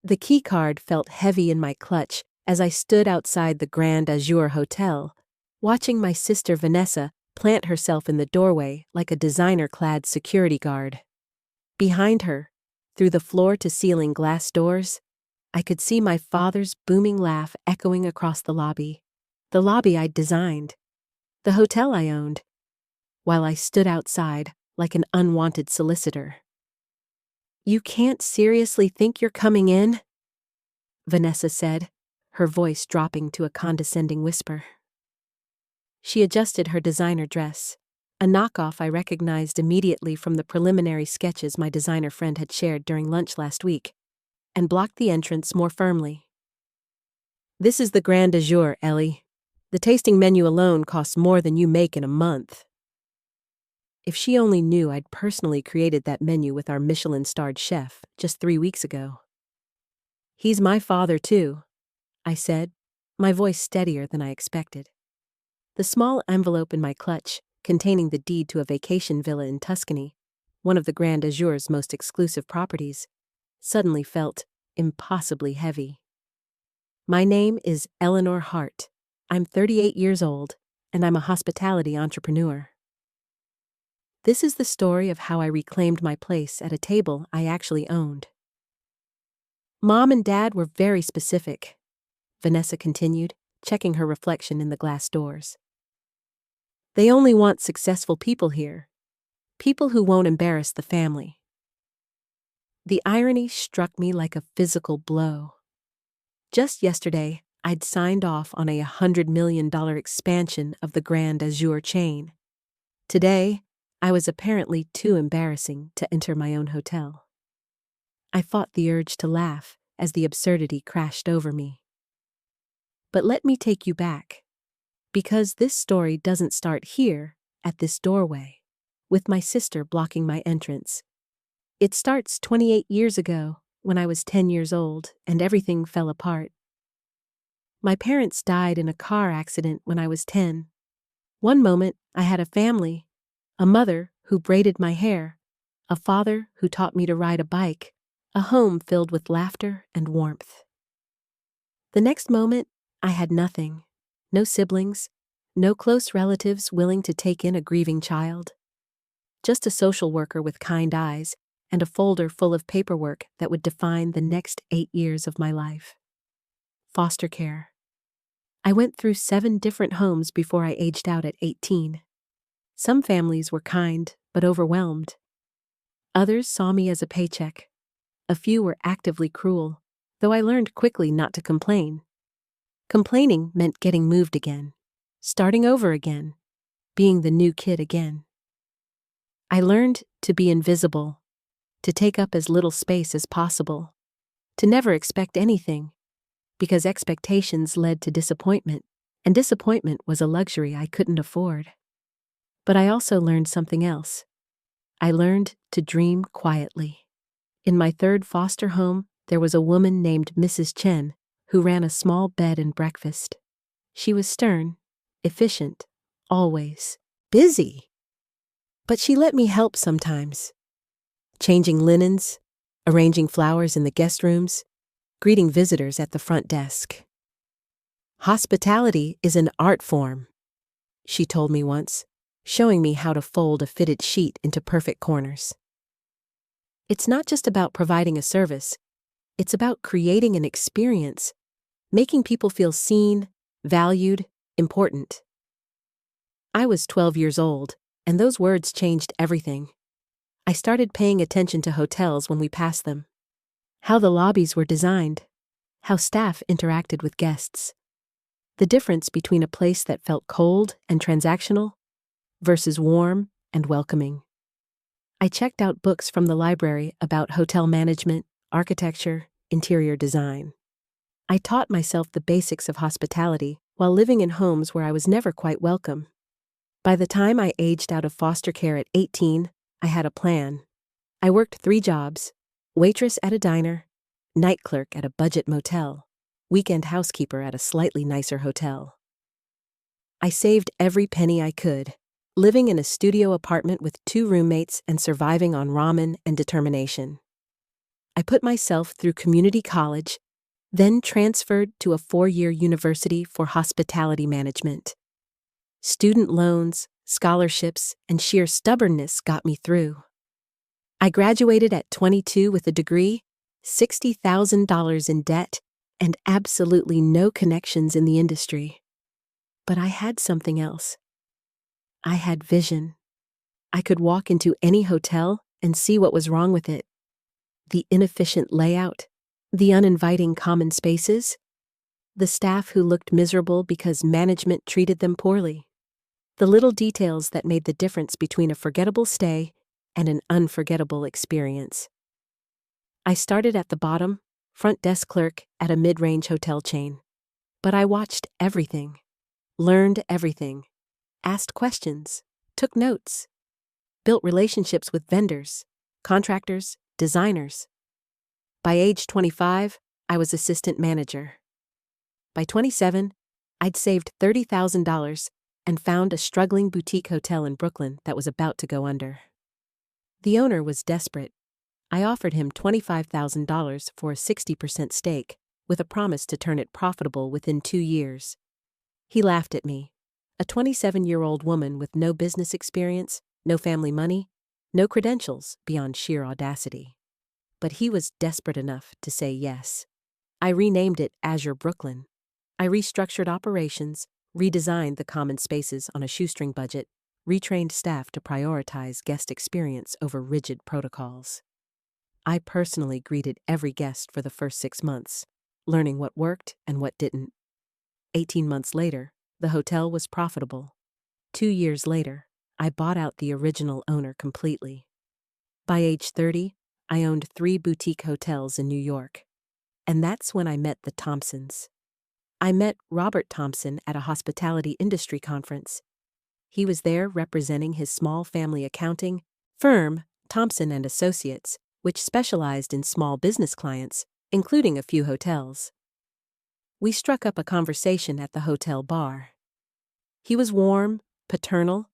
The key card felt heavy in my clutch as I stood outside the Grand Azure Hotel, watching my sister Vanessa plant herself in the doorway like a designer-clad security guard. Behind her, through the floor-to-ceiling glass doors, I could see my father's booming laugh echoing across the lobby I'd designed, the hotel I owned, while I stood outside like an unwanted solicitor. "You can't seriously think you're coming in?" Vanessa said, her voice dropping to a condescending whisper. She adjusted her designer dress, a knockoff I recognized immediately from the preliminary sketches my designer friend had shared during lunch last week, and blocked the entrance more firmly. "This is the Grand Azure, Ellie. The tasting menu alone costs more than you make in a month." If she only knew I'd personally created that menu with our Michelin-starred chef just 3 weeks ago. "He's my father, too," I said, my voice steadier than I expected. The small envelope in my clutch, containing the deed to a vacation villa in Tuscany, one of the Grand Azure's most exclusive properties, suddenly felt impossibly heavy. "My name is Eleanor Hart. I'm 38 years old, and I'm a hospitality entrepreneur. This is the story of how I reclaimed my place at a table I actually owned." "Mom and Dad were very specific," Vanessa continued, checking her reflection in the glass doors. "They only want successful people here, people who won't embarrass the family." The irony struck me like a physical blow. Just yesterday, I'd signed off on a $100 million expansion of the Grand Azure chain. Today, I was apparently too embarrassing to enter my own hotel. I fought the urge to laugh as the absurdity crashed over me. But let me take you back, because this story doesn't start here, at this doorway, with my sister blocking my entrance. It starts 28 years ago, when I was 10 years old and everything fell apart. My parents died in a car accident when I was 10. One moment, I had a family, a mother who braided my hair, a father who taught me to ride a bike, a home filled with laughter and warmth. The next moment, I had nothing. No siblings, no close relatives willing to take in a grieving child. Just a social worker with kind eyes and a folder full of paperwork that would define the next 8 years of my life. Foster care. I went through 7 different homes before I aged out at 18. Some families were kind, but overwhelmed. Others saw me as a paycheck. A few were actively cruel, though I learned quickly not to complain. Complaining meant getting moved again, starting over again, being the new kid again. I learned to be invisible, to take up as little space as possible, to never expect anything, because expectations led to disappointment, and disappointment was a luxury I couldn't afford. But I also learned something else. I learned to dream quietly. In my 3rd foster home, there was a woman named Mrs. Chen who ran a small bed and breakfast. She was stern, efficient, always busy. But she let me help sometimes. Changing linens, arranging flowers in the guest rooms, greeting visitors at the front desk. "Hospitality is an art form," she told me once, showing me how to fold a fitted sheet into perfect corners. It's not just about providing a service, it's about creating an experience, making people feel seen, valued, important. I was 12 years old, and those words changed everything. I started paying attention to hotels when we passed them. How the lobbies were designed, how staff interacted with guests. The difference between a place that felt cold and transactional versus warm and welcoming. I checked out books from the library about hotel management, architecture, interior design. I taught myself the basics of hospitality while living in homes where I was never quite welcome. By the time I aged out of foster care at 18, I had a plan. I worked 3 jobs: waitress at a diner, night clerk at a budget motel, weekend housekeeper at a slightly nicer hotel. I saved every penny I could, living in a studio apartment with 2 roommates and surviving on ramen and determination. I put myself through community college, then transferred to a 4-year university for hospitality management. Student loans, scholarships, and sheer stubbornness got me through. I graduated at 22 with a degree, $60,000 in debt, and absolutely no connections in the industry. But I had something else. I had vision. I could walk into any hotel and see what was wrong with it. The inefficient layout, the uninviting common spaces, the staff who looked miserable because management treated them poorly. The little details that made the difference between a forgettable stay and an unforgettable experience. I started at the bottom, front desk clerk at a mid-range hotel chain. But I watched everything, learned everything, asked questions, took notes, built relationships with vendors, contractors, designers. By age 25, I was assistant manager. By 27, I'd saved $30,000 and found a struggling boutique hotel in Brooklyn that was about to go under. The owner was desperate. I offered him $25,000 for a 60% stake, with a promise to turn it profitable within 2 years. He laughed at me, a 27-year-old woman with no business experience, no family money, no credentials beyond sheer audacity. But he was desperate enough to say yes. I renamed it Azure Brooklyn. I restructured operations, redesigned the common spaces on a shoestring budget, retrained staff to prioritize guest experience over rigid protocols. I personally greeted every guest for the first 6 months, learning what worked and what didn't. 18 months later, the hotel was profitable. 2 years later, I bought out the original owner completely. By age 30, I owned 3 boutique hotels in New York. And that's when I met the Thompsons. I met Robert Thompson at a hospitality industry conference. He was there representing his small family accounting firm, Thompson & Associates, which specialized in small business clients, including a few hotels. We struck up a conversation at the hotel bar. He was warm, paternal,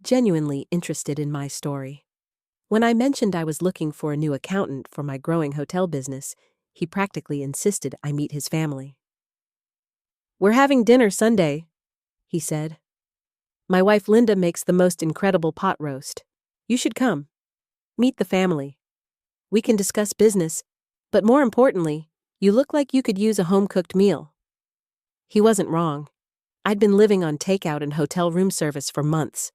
genuinely interested in my story. When I mentioned I was looking for a new accountant for my growing hotel business, he practically insisted I meet his family. "We're having dinner Sunday," he said. "My wife Linda makes the most incredible pot roast. You should come. Meet the family. We can discuss business, but more importantly, you look like you could use a home-cooked meal." He wasn't wrong. I'd been living on takeout and hotel room service for months.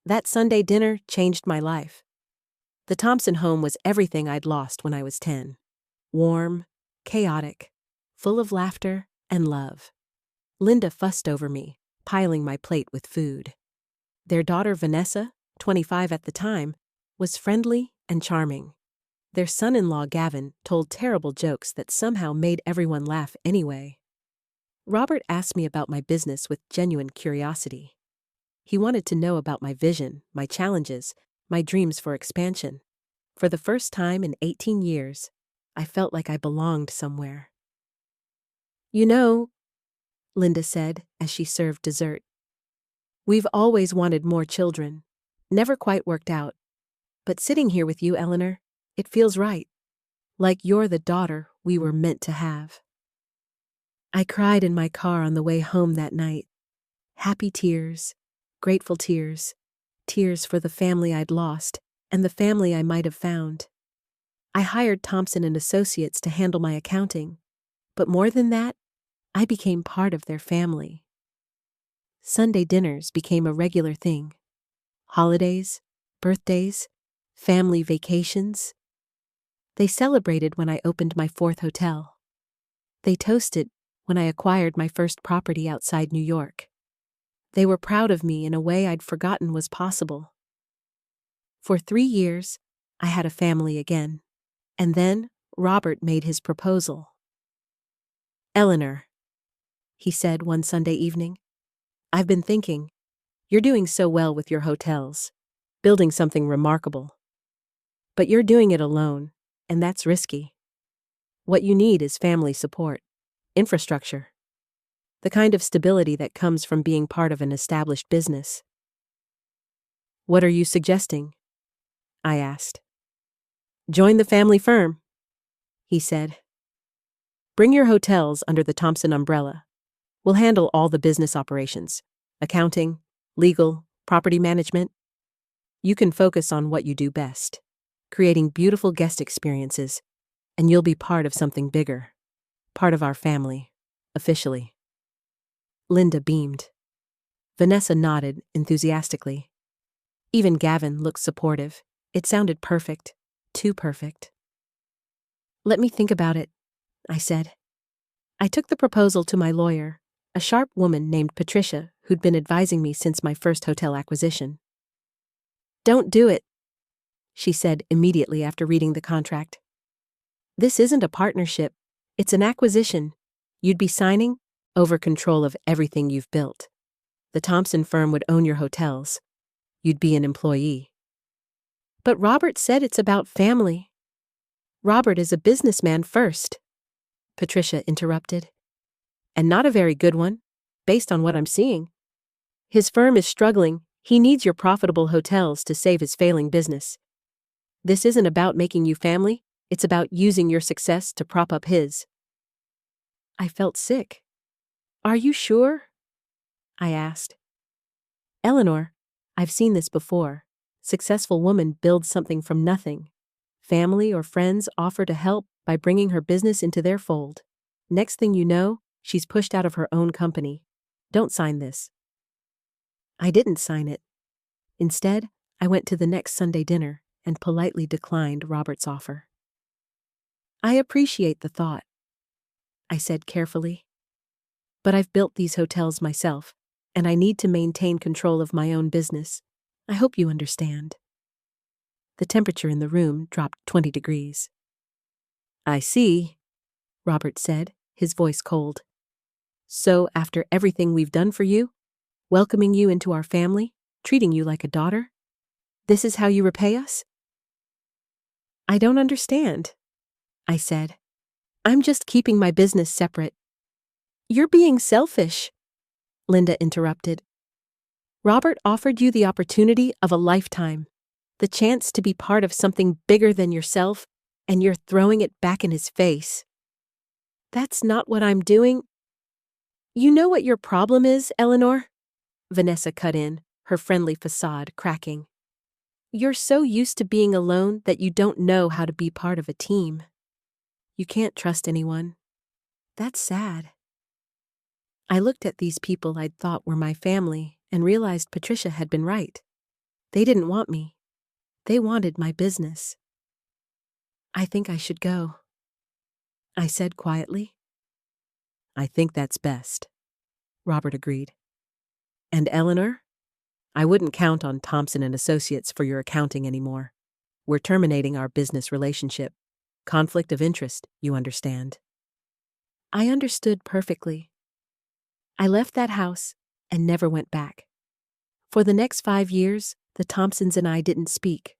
That Sunday dinner changed my life. The Thompson home was everything I'd lost when I was 10. Warm, chaotic, full of laughter and love. Linda fussed over me, piling my plate with food. Their daughter Vanessa, 25 at the time, was friendly and charming. Their son-in-law Gavin told terrible jokes that somehow made everyone laugh anyway. Robert asked me about my business with genuine curiosity. He wanted to know about my vision, my challenges, my dreams for expansion. For the first time in 18 years, I felt like I belonged somewhere. "You know," Linda said as she served dessert, "we've always wanted more children. Never quite worked out. But sitting here with you, Eleanor, it feels right. Like you're the daughter we were meant to have." I cried in my car on the way home that night. Happy tears, grateful tears, tears for the family I'd lost and the family I might have found. I hired Thompson & Associates to handle my accounting, but more than that, I became part of their family. Sunday dinners became a regular thing. Holidays, birthdays, family vacations. They celebrated when I opened my 4th hotel. They toasted when I acquired my first property outside New York. They were proud of me in a way I'd forgotten was possible. For 3 years, I had a family again. And then Robert made his proposal. "Eleanor," he said one Sunday evening, "I've been thinking, you're doing so well with your hotels, building something remarkable. But you're doing it alone, and that's risky. What you need is family support, infrastructure, the kind of stability that comes from being part of an established business." "What are you suggesting?" I asked. Join the family firm, he said. Bring your hotels under the Thompson umbrella. We'll handle all the business operations, accounting, legal, property management. You can focus on what you do best, creating beautiful guest experiences, and you'll be part of something bigger, part of our family, officially. Linda beamed. Vanessa nodded enthusiastically. Even Gavin looked supportive. It sounded perfect, too perfect. Let me think about it, I said. I took the proposal to my lawyer, a sharp woman named Patricia who'd been advising me since my first hotel acquisition. Don't do it, she said immediately after reading the contract. This isn't a partnership, it's an acquisition. You'd be signing over control of everything you've built. The Thompson firm would own your hotels. You'd be an employee. But Robert said it's about family. Robert is a businessman first, Patricia interrupted. And not a very good one, based on what I'm seeing. His firm is struggling. He needs your profitable hotels to save his failing business. This isn't about making you family, it's about using your success to prop up his. I felt sick. Are you sure? I asked. Eleanor, I've seen this before. Successful woman builds something from nothing. Family or friends offer to help by bringing her business into their fold. Next thing you know, she's pushed out of her own company. Don't sign this. I didn't sign it. Instead, I went to the next Sunday dinner and politely declined Robert's offer. I appreciate the thought, I said carefully. But I've built these hotels myself, and I need to maintain control of my own business. I hope you understand. The temperature in the room dropped 20 degrees. I see, Robert said, his voice cold. So, after everything we've done for you, welcoming you into our family, treating you like a daughter, this is how you repay us? I don't understand, I said. I'm just keeping my business separate. You're being selfish, Linda interrupted. Robert offered you the opportunity of a lifetime, the chance to be part of something bigger than yourself, and you're throwing it back in his face. That's not what I'm doing. You know what your problem is, Eleanor? Vanessa cut in, her friendly facade cracking. You're so used to being alone that you don't know how to be part of a team. You can't trust anyone. That's sad. I looked at these people I'd thought were my family and realized Patricia had been right. They didn't want me. They wanted my business. I think I should go, I said quietly. I think that's best, Robert agreed. And Eleanor? I wouldn't count on Thompson and Associates for your accounting anymore. We're terminating our business relationship. Conflict of interest, you understand. I understood perfectly. I left that house and never went back. For the next 5 years, the Thompsons and I didn't speak.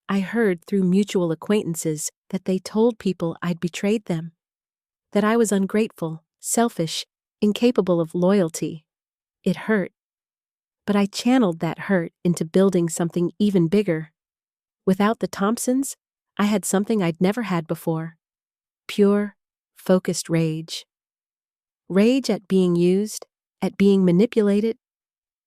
I heard through mutual acquaintances that they told people I'd betrayed them, that I was ungrateful, selfish, incapable of loyalty. It hurt. But I channeled that hurt into building something even bigger. Without the Thompsons, I had something I'd never had before. Pure, focused rage. Rage at being used, at being manipulated,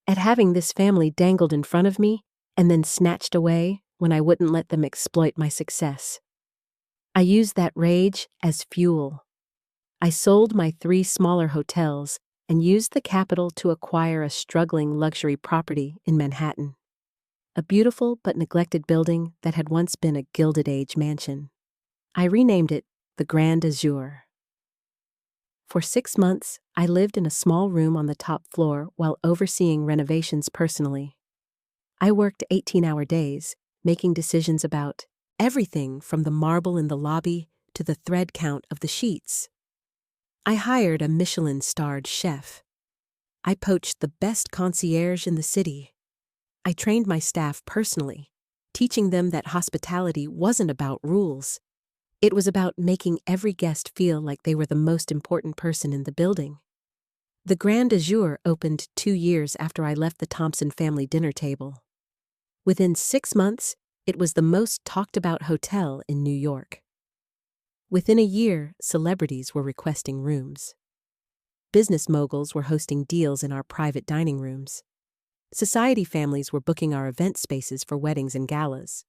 at having this family dangled in front of me and then snatched away when I wouldn't let them exploit my success. I used that rage as fuel. I sold my 3 smaller hotels and used the capital to acquire a struggling luxury property in Manhattan. A beautiful but neglected building that had once been a Gilded Age mansion. I renamed it the Grand Azure. For 6 months, I lived in a small room on the top floor while overseeing renovations personally. I worked 18-hour days, making decisions about everything from the marble in the lobby to the thread count of the sheets. I hired a Michelin-starred chef. I poached the best concierge in the city. I trained my staff personally, teaching them that hospitality wasn't about rules. It was about making every guest feel like they were the most important person in the building. The Grand Azure opened 2 years after I left the Thompson family dinner table. Within 6 months, It was the most talked about hotel in New York. Within a year, celebrities were requesting rooms. Business moguls were hosting deals in our private dining rooms. Society families were booking our event spaces for weddings and galas.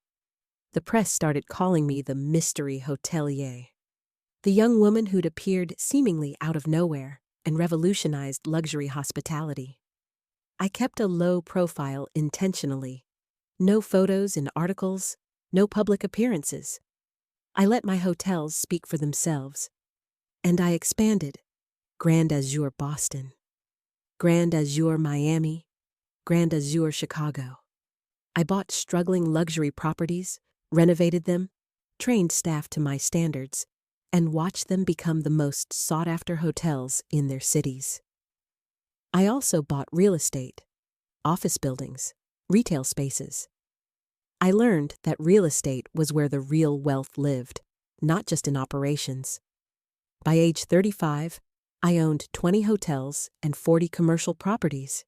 The press started calling me the mystery hotelier, the young woman who'd appeared seemingly out of nowhere and revolutionized luxury hospitality. I kept a low profile intentionally. No photos in articles, no public appearances. I let my hotels speak for themselves. And I expanded. Grand Azure Boston, Grand Azure Miami, Grand Azure Chicago. I bought struggling luxury properties, renovated them, trained staff to my standards, and watched them become the most sought-after hotels in their cities. I also bought real estate, office buildings, retail spaces. I learned that real estate was where the real wealth lived, not just in operations. By age 35, I owned 20 hotels and 40 commercial properties.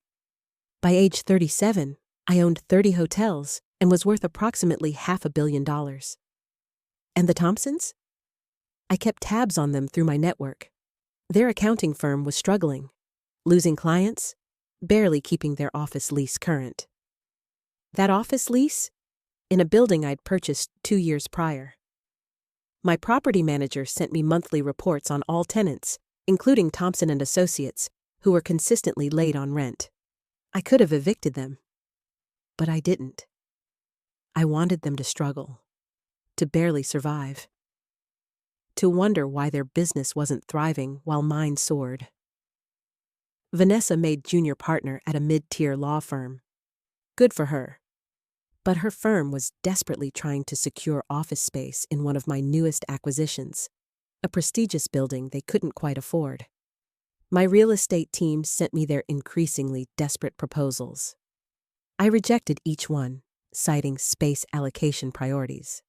By age 37, I owned 30 hotels and was worth approximately $500 million. And the Thompsons? I kept tabs on them through my network. Their accounting firm was struggling, losing clients, barely keeping their office lease current. That office lease? In a building I'd purchased 2 years prior. My property manager sent me monthly reports on all tenants, including Thompson and Associates, who were consistently late on rent. I could have evicted them, but I didn't. I wanted them to struggle, to barely survive, to wonder why their business wasn't thriving while mine soared. Vanessa made junior partner at a mid-tier law firm. Good for her. But her firm was desperately trying to secure office space in one of my newest acquisitions, a prestigious building they couldn't quite afford. My real estate team sent me their increasingly desperate proposals. I rejected each one, citing space allocation priorities.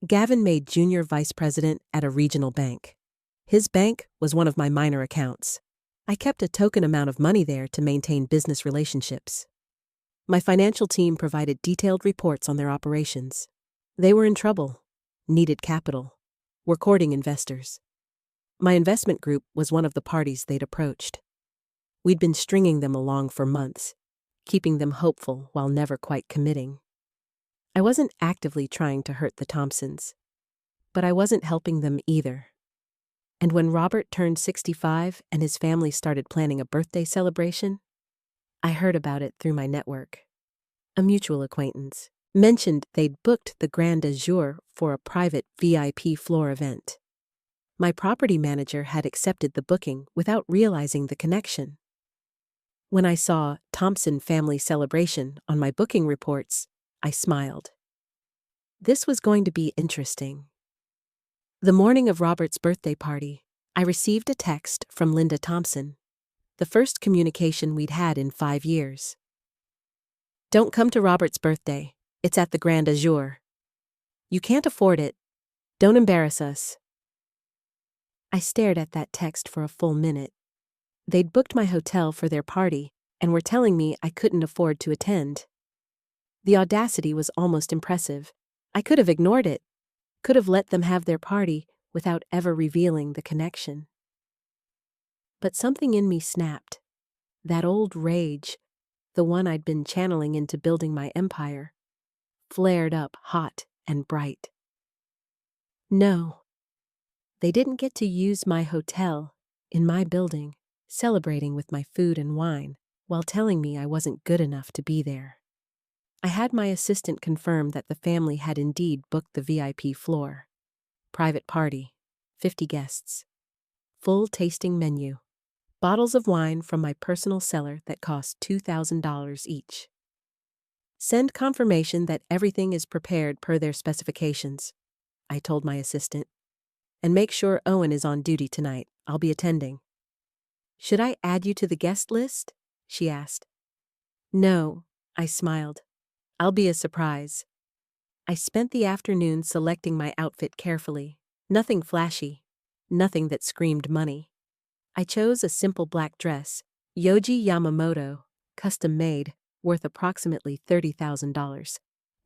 Gavin made junior vice president at a regional bank. His bank was one of my minor accounts. I kept a token amount of money there to maintain business relationships. My financial team provided detailed reports on their operations. They were in trouble, needed capital, were courting investors. My investment group was one of the parties they'd approached. We'd been stringing them along for months, keeping them hopeful while never quite committing. I wasn't actively trying to hurt the Thompsons, but I wasn't helping them either. And when Robert turned 65 and his family started planning a birthday celebration, I heard about it through my network. A mutual acquaintance mentioned they'd booked the Grand Azure for a private VIP floor event. My property manager had accepted the booking without realizing the connection. When I saw Thompson Family Celebration on my booking reports, I smiled. This was going to be interesting. The morning of Robert's birthday party, I received a text from Linda Thompson, the first communication we'd had in 5 years. Don't come to Robert's birthday. It's at the Grand Azure. You can't afford it. Don't embarrass us. I stared at that text for a full minute. They'd booked my hotel for their party and were telling me I couldn't afford to attend. The audacity was almost impressive. I could have ignored it, could have let them have their party without ever revealing the connection. But something in me snapped. That old rage, the one I'd been channeling into building my empire, flared up hot and bright. No, they didn't get to use my hotel in my building, celebrating with my food and wine while telling me I wasn't good enough to be there. I had my assistant confirm that the family had indeed booked the VIP floor. Private party, 50 guests. Full tasting menu. Bottles of wine from my personal cellar that cost $2,000 each. Send confirmation that everything is prepared per their specifications, I told my assistant. And make sure Owen is on duty tonight. I'll be attending. Should I add you to the guest list? She asked. No, I smiled. I'll be a surprise. I spent the afternoon selecting my outfit carefully. Nothing flashy. Nothing that screamed money. I chose a simple black dress, Yoji Yamamoto, custom made, worth approximately $30,000,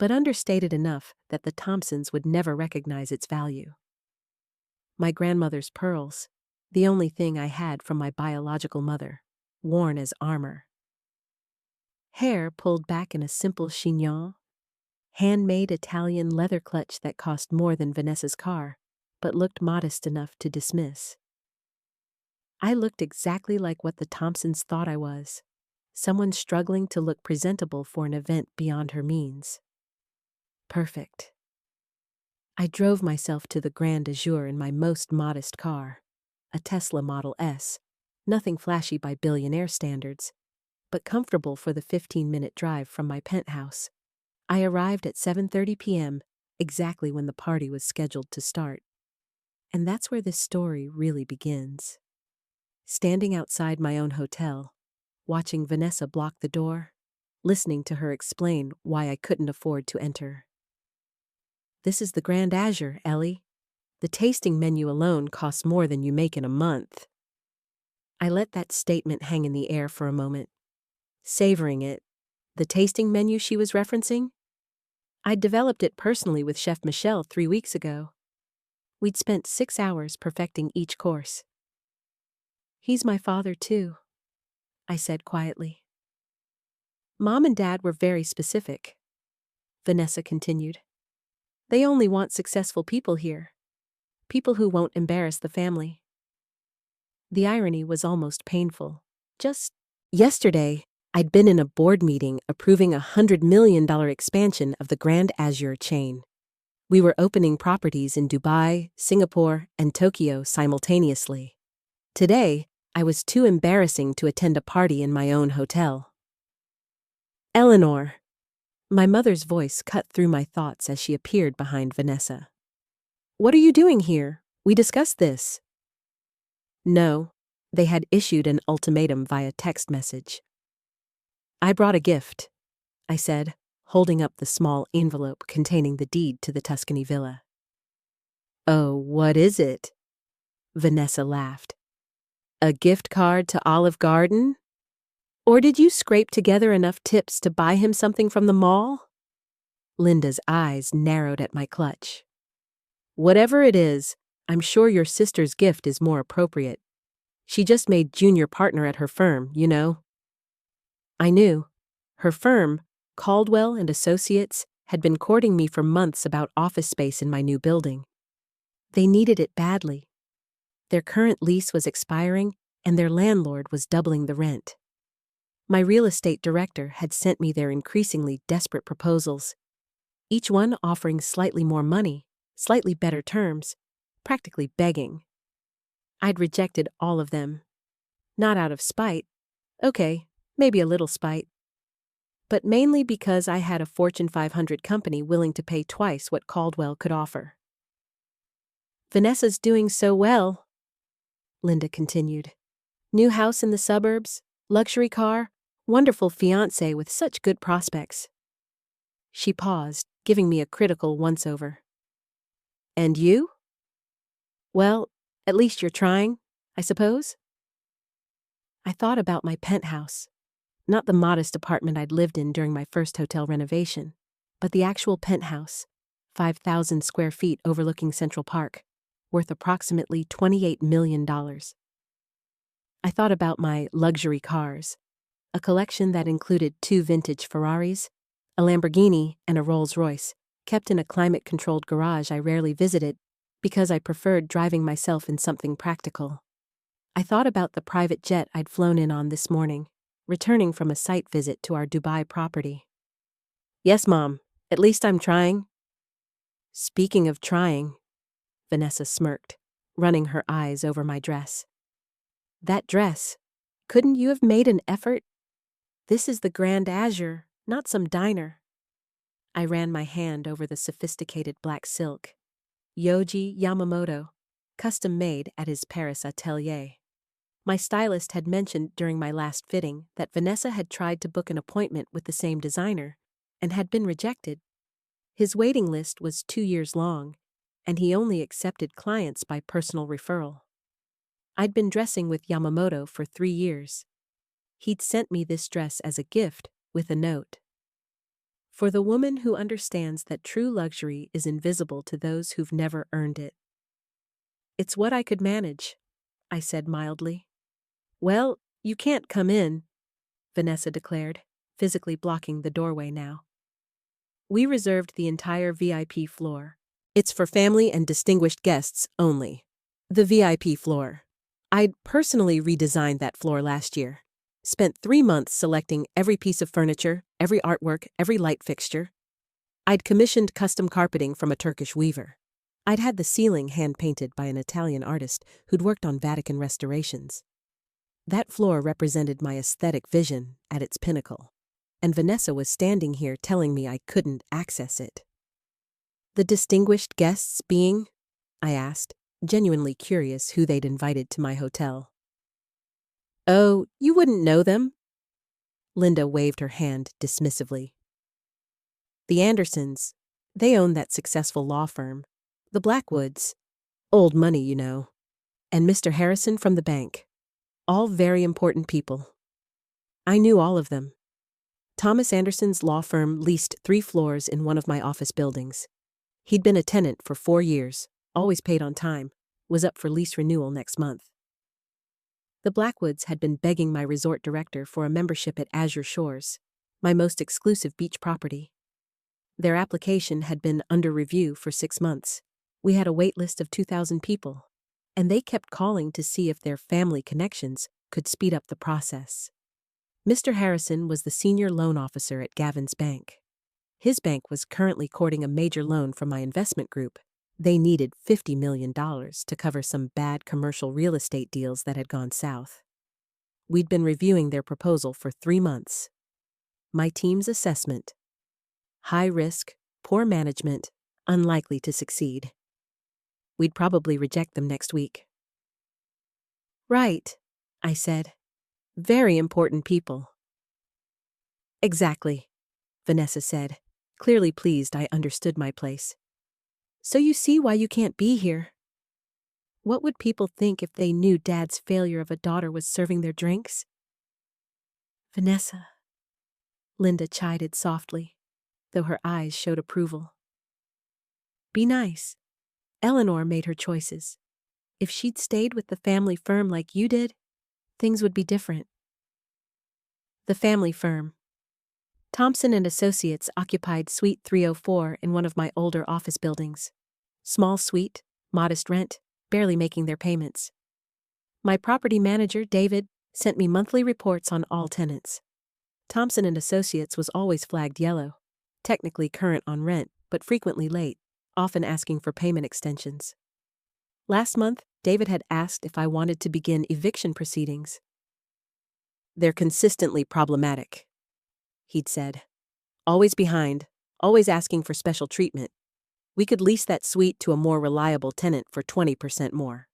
but understated enough that the Thompsons would never recognize its value. My grandmother's pearls, the only thing I had from my biological mother, worn as armor. Hair pulled back in a simple chignon, handmade Italian leather clutch that cost more than Vanessa's car, but looked modest enough to dismiss. I looked exactly like what the Thompsons thought I was, someone struggling to look presentable for an event beyond her means. Perfect. I drove myself to the Grand Azure in my most modest car, a Tesla Model S, nothing flashy by billionaire standards, but comfortable for the 15-minute drive from my penthouse. I arrived at 7:30 p.m., exactly when the party was scheduled to start. And that's where this story really begins. Standing outside my own hotel, watching Vanessa block the door, listening to her explain why I couldn't afford to enter. "This is the Grand Azure, Ellie. The tasting menu alone costs more than you make in a month." I let that statement hang in the air for a moment, savoring it. The tasting menu she was referencing? I'd developed it personally with Chef Michelle 3 weeks ago. We'd spent 6 hours perfecting each course. "He's my father, too," I said quietly. "Mom and Dad were very specific," Vanessa continued. "They only want successful people here. People who won't embarrass the family." The irony was almost painful. Just yesterday, I'd been in a board meeting approving a $100 million expansion of the Grand Azure chain. We were opening properties in Dubai, Singapore, and Tokyo simultaneously. Today, I was too embarrassing to attend a party in my own hotel. "Eleanor." My mother's voice cut through my thoughts as she appeared behind Vanessa. "What are you doing here? We discussed this." No, they had issued an ultimatum via text message. "I brought a gift," I said, holding up the small envelope containing the deed to the Tuscany villa. "Oh, what is it?" Vanessa laughed. "A gift card to Olive Garden? Or did you scrape together enough tips to buy him something from the mall?" Linda's eyes narrowed at my clutch. "Whatever it is, I'm sure your sister's gift is more appropriate. She just made junior partner at her firm, you know." I knew. Her firm, Caldwell and Associates, had been courting me for months about office space in my new building. They needed it badly. Their current lease was expiring, and their landlord was doubling the rent. My real estate director had sent me their increasingly desperate proposals, each one offering slightly more money, slightly better terms, practically begging. I'd rejected all of them. Not out of spite. Okay, maybe a little spite. But mainly because I had a Fortune 500 company willing to pay twice what Caldwell could offer. "Vanessa's doing so well," Linda continued. "New house in the suburbs, luxury car, wonderful fiancé with such good prospects." She paused, giving me a critical once-over. "And you?" "Well, at least you're trying, I suppose." I thought about my penthouse. Not the modest apartment I'd lived in during my first hotel renovation, but the actual penthouse, 5,000 square feet overlooking Central Park, worth approximately $28 million. I thought about my luxury cars, a collection that included 2 vintage Ferraris, a Lamborghini, and a Rolls-Royce, kept in a climate-controlled garage I rarely visited because I preferred driving myself in something practical. I thought about the private jet I'd flown in on this morning, returning from a site visit to our Dubai property. "Yes, Mom, at least I'm trying." "Speaking of trying," Vanessa smirked, running her eyes over my dress. "That dress, couldn't you have made an effort? This is the Grand Azure, not some diner." I ran my hand over the sophisticated black silk. Yoji Yamamoto, custom made at his Paris atelier. My stylist had mentioned during my last fitting that Vanessa had tried to book an appointment with the same designer and had been rejected. His waiting list was 2 years long, and he only accepted clients by personal referral. I'd been dressing with Yamamoto for 3 years. He'd sent me this dress as a gift with a note. For the woman who understands that true luxury is invisible to those who've never earned it. It's what I could manage, I said mildly. Well, you can't come in, Vanessa declared, physically blocking the doorway now. We reserved the entire VIP floor. It's for family and distinguished guests only. The VIP floor. I'd personally redesigned that floor last year. Spent 3 months selecting every piece of furniture, every artwork, every light fixture. I'd commissioned custom carpeting from a Turkish weaver. I'd had the ceiling hand-painted by an Italian artist who'd worked on Vatican restorations. That floor represented my aesthetic vision at its pinnacle, and Vanessa was standing here telling me I couldn't access it. The distinguished guests being? I asked, genuinely curious who they'd invited to my hotel. Oh, you wouldn't know them? Linda waved her hand dismissively. The Andersons. They own that successful law firm. The Blackwoods. Old money, you know. And Mr. Harrison from the bank. All very important people. I knew all of them. Thomas Anderson's law firm leased 3 floors in one of my office buildings. He'd been a tenant for 4 years, always paid on time, was up for lease renewal next month. The Blackwoods had been begging my resort director for a membership at Azure Shores, my most exclusive beach property. Their application had been under review for 6 months. We had a wait list of 2,000 people, and they kept calling to see if their family connections could speed up the process. Mr. Harrison was the senior loan officer at Gavin's bank. His bank was currently courting a major loan from my investment group. They needed $50 million to cover some bad commercial real estate deals that had gone south. We'd been reviewing their proposal for 3 months. My team's assessment: high risk, poor management, unlikely to succeed. We'd probably reject them next week. Right, I said. Very important people. Exactly, Vanessa said, clearly pleased I understood my place. So you see why you can't be here. What would people think if they knew Dad's failure of a daughter was serving their drinks? Vanessa, Linda chided softly, though her eyes showed approval. Be nice. Eleanor made her choices. If she'd stayed with the family firm like you did, things would be different. The family firm. Thompson and Associates occupied Suite 304 in one of my older office buildings. Small suite, modest rent, barely making their payments. My property manager, David, sent me monthly reports on all tenants. Thompson and Associates was always flagged yellow, technically current on rent, but frequently late, often asking for payment extensions. Last month, David had asked if I wanted to begin eviction proceedings. They're consistently problematic, he'd said. Always behind, always asking for special treatment. We could lease that suite to a more reliable tenant for 20% more.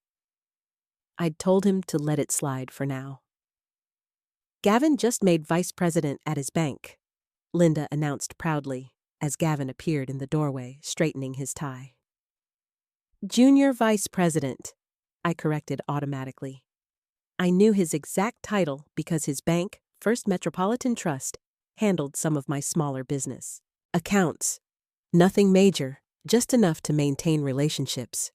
I'd told him to let it slide for now. Gavin just made vice president at his bank, Linda announced proudly, as Gavin appeared in the doorway, straightening his tie. Junior vice president, I corrected automatically. I knew his exact title because his bank, First Metropolitan Trust, handled some of my smaller business. Accounts. Nothing major, just enough to maintain relationships.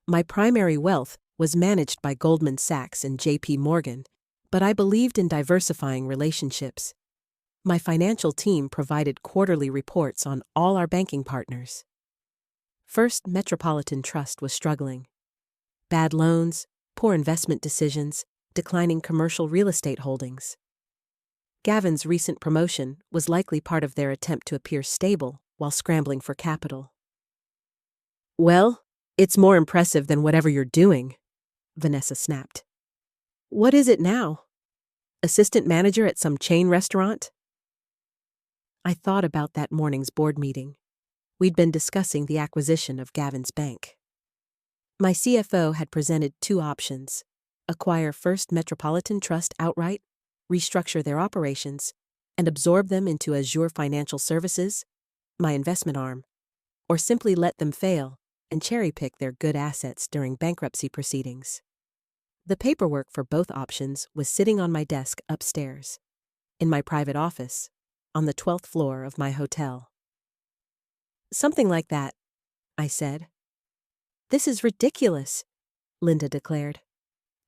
My primary wealth was managed by Goldman Sachs and J.P. Morgan, but I believed in diversifying relationships. My financial team provided quarterly reports on all our banking partners. First Metropolitan Trust was struggling. Bad loans, poor investment decisions, declining commercial real estate holdings. Gavin's recent promotion was likely part of their attempt to appear stable while scrambling for capital. Well, it's more impressive than whatever you're doing, Vanessa snapped. What is it now? Assistant manager at some chain restaurant? I thought about that morning's board meeting. We'd been discussing the acquisition of Gavin's bank. My CFO had presented 2 options: acquire First Metropolitan Trust outright, restructure their operations, and absorb them into Azure Financial Services, my investment arm, or simply let them fail and cherry-pick their good assets during bankruptcy proceedings. The paperwork for both options was sitting on my desk upstairs. In my private office, on the 12th floor of my hotel. Something like that, I said. This is ridiculous, Linda declared.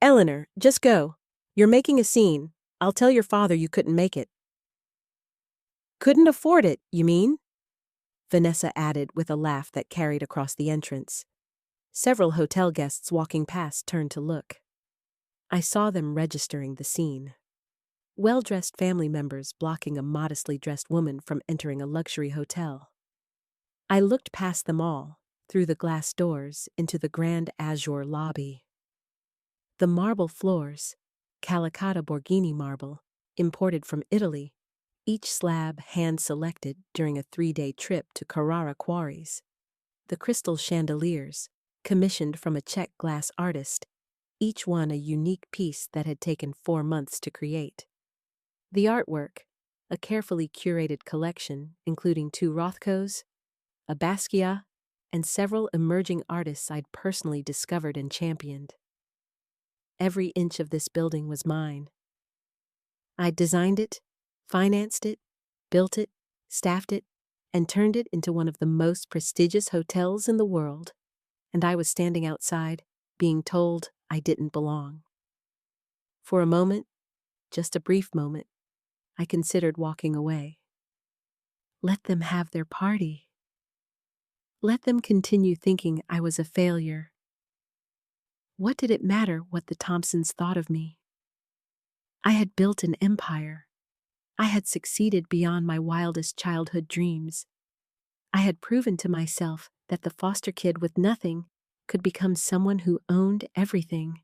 Eleanor, just go. You're making a scene. I'll tell your father you couldn't make it. Couldn't afford it, you mean? Vanessa added with a laugh that carried across the entrance. Several hotel guests walking past turned to look. I saw them registering the scene. Well-dressed family members blocking a modestly dressed woman from entering a luxury hotel. I looked past them all, through the glass doors, into the Grand Azure lobby. The marble floors, Calicata Borghini marble, imported from Italy, each slab hand-selected during a 3-day trip to Carrara quarries. The crystal chandeliers, commissioned from a Czech glass artist, each one a unique piece that had taken 4 months to create. The artwork, a carefully curated collection including 2 Rothkos, a Basquiat, and several emerging artists I'd personally discovered and championed. Every inch of this building was mine. I'd designed it, financed it, built it, staffed it, and turned it into one of the most prestigious hotels in the world, and I was standing outside, being told I didn't belong. For a moment, just a brief moment, I considered walking away. Let them have their party. Let them continue thinking I was a failure. What did it matter what the Thompsons thought of me? I had built an empire. I had succeeded beyond my wildest childhood dreams. I had proven to myself that the foster kid with nothing could become someone who owned everything.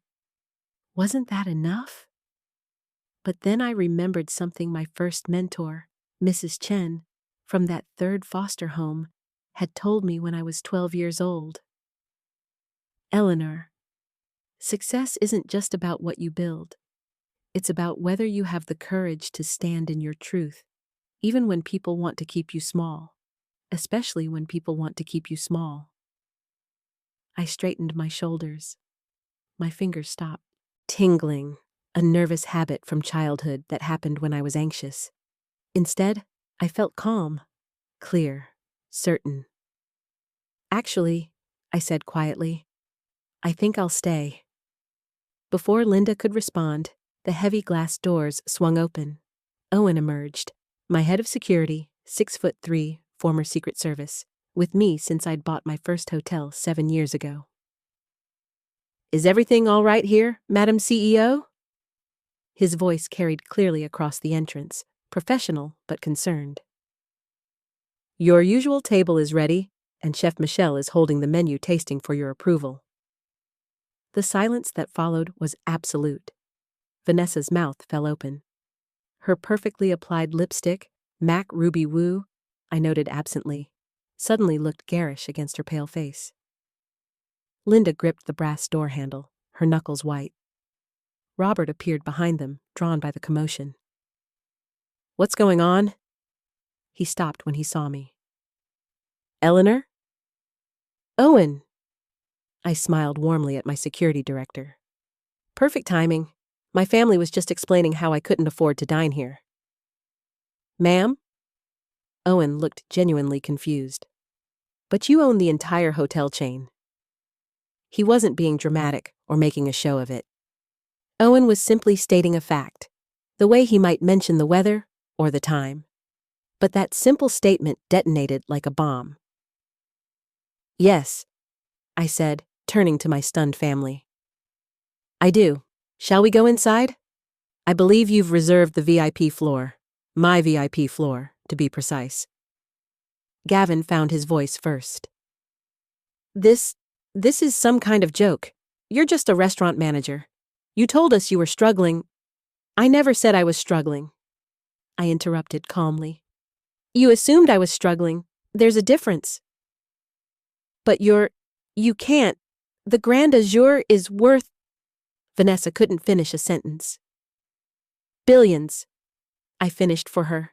Wasn't that enough? But then I remembered something my first mentor, Mrs. Chen, from that 3rd foster home, had told me when I was 12 years old. Eleanor, success isn't just about what you build. It's about whether you have the courage to stand in your truth, even when people want to keep you small, especially when people want to keep you small. I straightened my shoulders. My fingers stopped. Tingling, a nervous habit from childhood that happened when I was anxious. Instead, I felt calm, clear, certain. Actually, I said quietly, I think I'll stay. Before Linda could respond, the heavy glass doors swung open. Owen emerged, my head of security, 6'3", former Secret Service, with me since I'd bought my first hotel 7 years ago. Is everything all right here, Madam CEO? His voice carried clearly across the entrance, professional but concerned. Your usual table is ready, and Chef Michelle is holding the menu tasting for your approval. The silence that followed was absolute. Vanessa's mouth fell open. Her perfectly applied lipstick, MAC Ruby Woo, I noted absently, suddenly looked garish against her pale face. Linda gripped the brass door handle, her knuckles white. Robert appeared behind them, drawn by the commotion. What's going on? He stopped when he saw me. Eleanor? Owen! I smiled warmly at my security director. Perfect timing. My family was just explaining how I couldn't afford to dine here. Ma'am? Owen looked genuinely confused. But you own the entire hotel chain. He wasn't being dramatic or making a show of it. Owen was simply stating a fact, the way he might mention the weather or the time. But that simple statement detonated like a bomb. Yes, I said, turning to my stunned family. I do. Shall we go inside? I believe you've reserved the VIP floor. My VIP floor, to be precise. Gavin found his voice first. This is some kind of joke. You're just a restaurant manager. You told us you were struggling. I never said I was struggling. I interrupted calmly. You assumed I was struggling. There's a difference. But you can't. The Grand Azure is worth... Vanessa couldn't finish a sentence. Billions. I finished for her.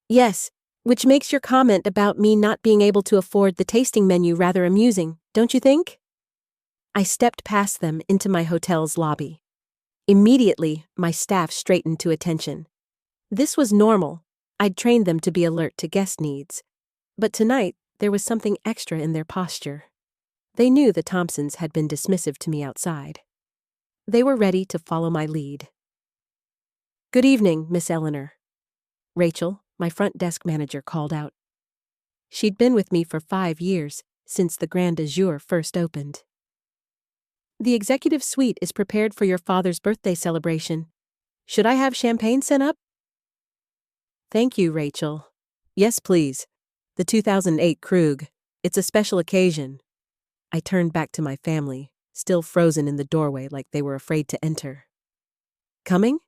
Yes, which makes your comment about me not being able to afford the tasting menu rather amusing, don't you think? I stepped past them into my hotel's lobby. Immediately, my staff straightened to attention. This was normal. I'd trained them to be alert to guest needs, but tonight there was something extra in their posture. They knew the Thompsons had been dismissive to me outside. They were ready to follow my lead. "Good evening, Miss Eleanor," Rachel, my front desk manager, called out. She'd been with me for 5 years, since the Grand Azure first opened. "The executive suite is prepared for your father's birthday celebration. Should I have champagne sent up?" "Thank you, Rachel. Yes, please. The 2008 Krug. It's a special occasion." I turned back to my family, still frozen in the doorway like they were afraid to enter. "Coming?"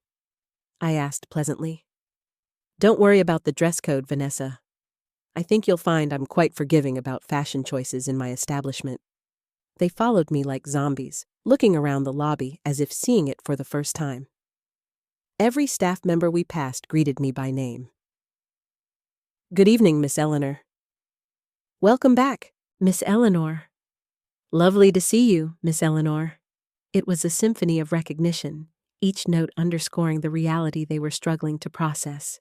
I asked pleasantly. "Don't worry about the dress code, Vanessa. I think you'll find I'm quite forgiving about fashion choices in my establishment." They followed me like zombies, looking around the lobby as if seeing it for the first time. Every staff member we passed greeted me by name. "Good evening, Miss Eleanor." "Welcome back, Miss Eleanor." "Lovely to see you, Miss Eleanor." It was a symphony of recognition, each note underscoring the reality they were struggling to process.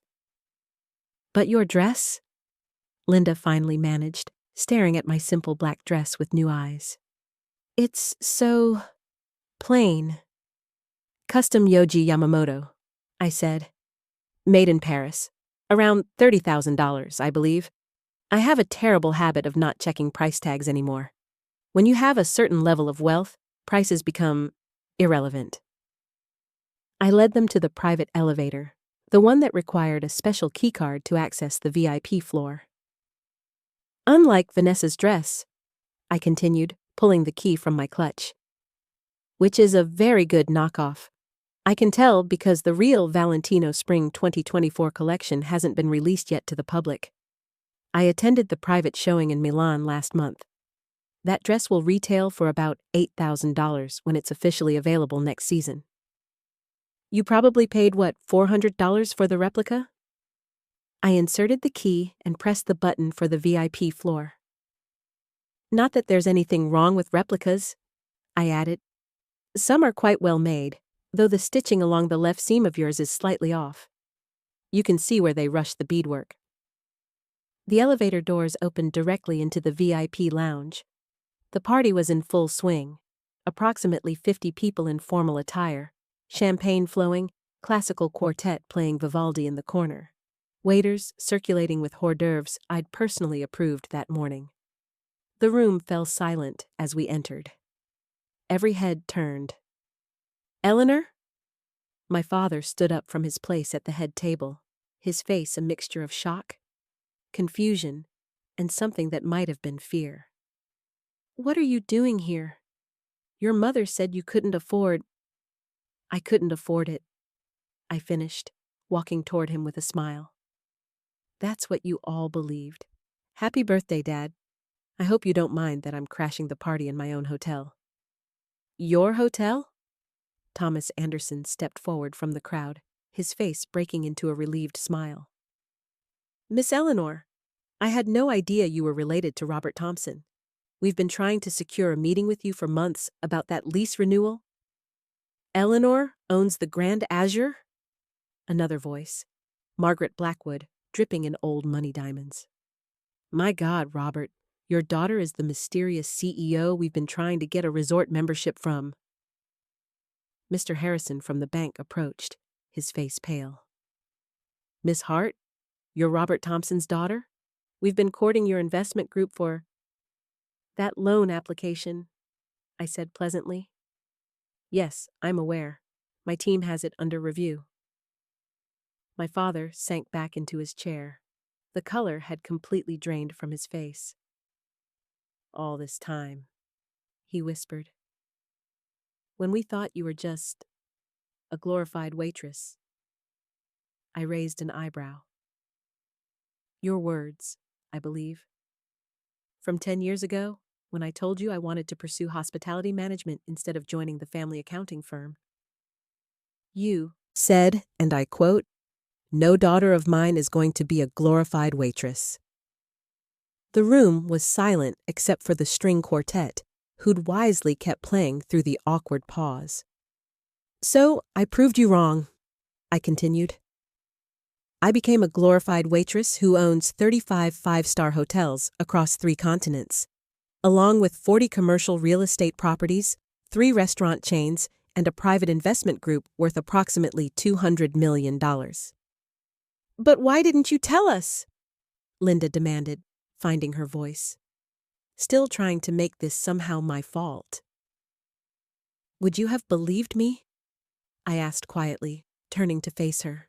"But your dress?" Linda finally managed, staring at my simple black dress with new eyes. "It's so plain." "Custom Yoji Yamamoto," I said. "Made in Paris. Around $30,000, I believe. I have a terrible habit of not checking price tags anymore. When you have a certain level of wealth, prices become irrelevant." I led them to the private elevator, the one that required a special keycard to access the VIP floor. "Unlike Vanessa's dress," I continued, pulling the key from my clutch, "which is a very good knockoff. I can tell because the real Valentino Spring 2024 collection hasn't been released yet to the public. I attended the private showing in Milan last month. That dress will retail for about $8,000 when it's officially available next season." "You probably paid, what, $400 for the replica?" I inserted the key and pressed the button for the VIP floor. "Not that there's anything wrong with replicas," I added. "Some are quite well made, though the stitching along the left seam of yours is slightly off. You can see where they rushed the beadwork." The elevator doors opened directly into the VIP lounge. The party was in full swing. Approximately 50 people in formal attire, champagne flowing, classical quartet playing Vivaldi in the corner. Waiters circulating with hors d'oeuvres I'd personally approved that morning. The room fell silent as we entered. Every head turned. "Eleanor?" My father stood up from his place at the head table, his face a mixture of shock, confusion, and something that might have been fear. "What are you doing here? Your mother said you couldn't afford—" "I couldn't afford it," I finished, walking toward him with a smile. "That's what you all believed. Happy birthday, Dad. I hope you don't mind that I'm crashing the party in my own hotel." "Your hotel?" Thomas Anderson stepped forward from the crowd, his face breaking into a relieved smile. "Miss Eleanor, I had no idea you were related to Robert Thompson. We've been trying to secure a meeting with you for months about that lease renewal." "Eleanor owns the Grand Azure?" Another voice, Margaret Blackwood, dripping in old money diamonds. "My God, Robert, your daughter is the mysterious CEO we've been trying to get a resort membership from." Mr. Harrison from the bank approached, his face pale. "Miss Hart, you're Robert Thompson's daughter? We've been courting your investment group for—" "That loan application," I said pleasantly. "Yes, I'm aware. My team has it under review." My father sank back into his chair. The color had completely drained from his face. "All this time," he whispered. "When we thought you were just a glorified waitress." I raised an eyebrow. "Your words, I believe. From 10 years ago, when I told you I wanted to pursue hospitality management instead of joining the family accounting firm. You said, and I quote, 'No daughter of mine is going to be a glorified waitress.'" The room was silent except for the string quartet, who'd wisely kept playing through the awkward pause. "So I proved you wrong," I continued. I became a glorified waitress who owns 35 five-star hotels across 3 continents, along with 40 commercial real estate properties, 3 restaurant chains, and a private investment group worth approximately $200 million. But why didn't you tell us? Linda demanded, finding her voice. Still trying to make this somehow my fault. Would you have believed me? I asked quietly, turning to face her.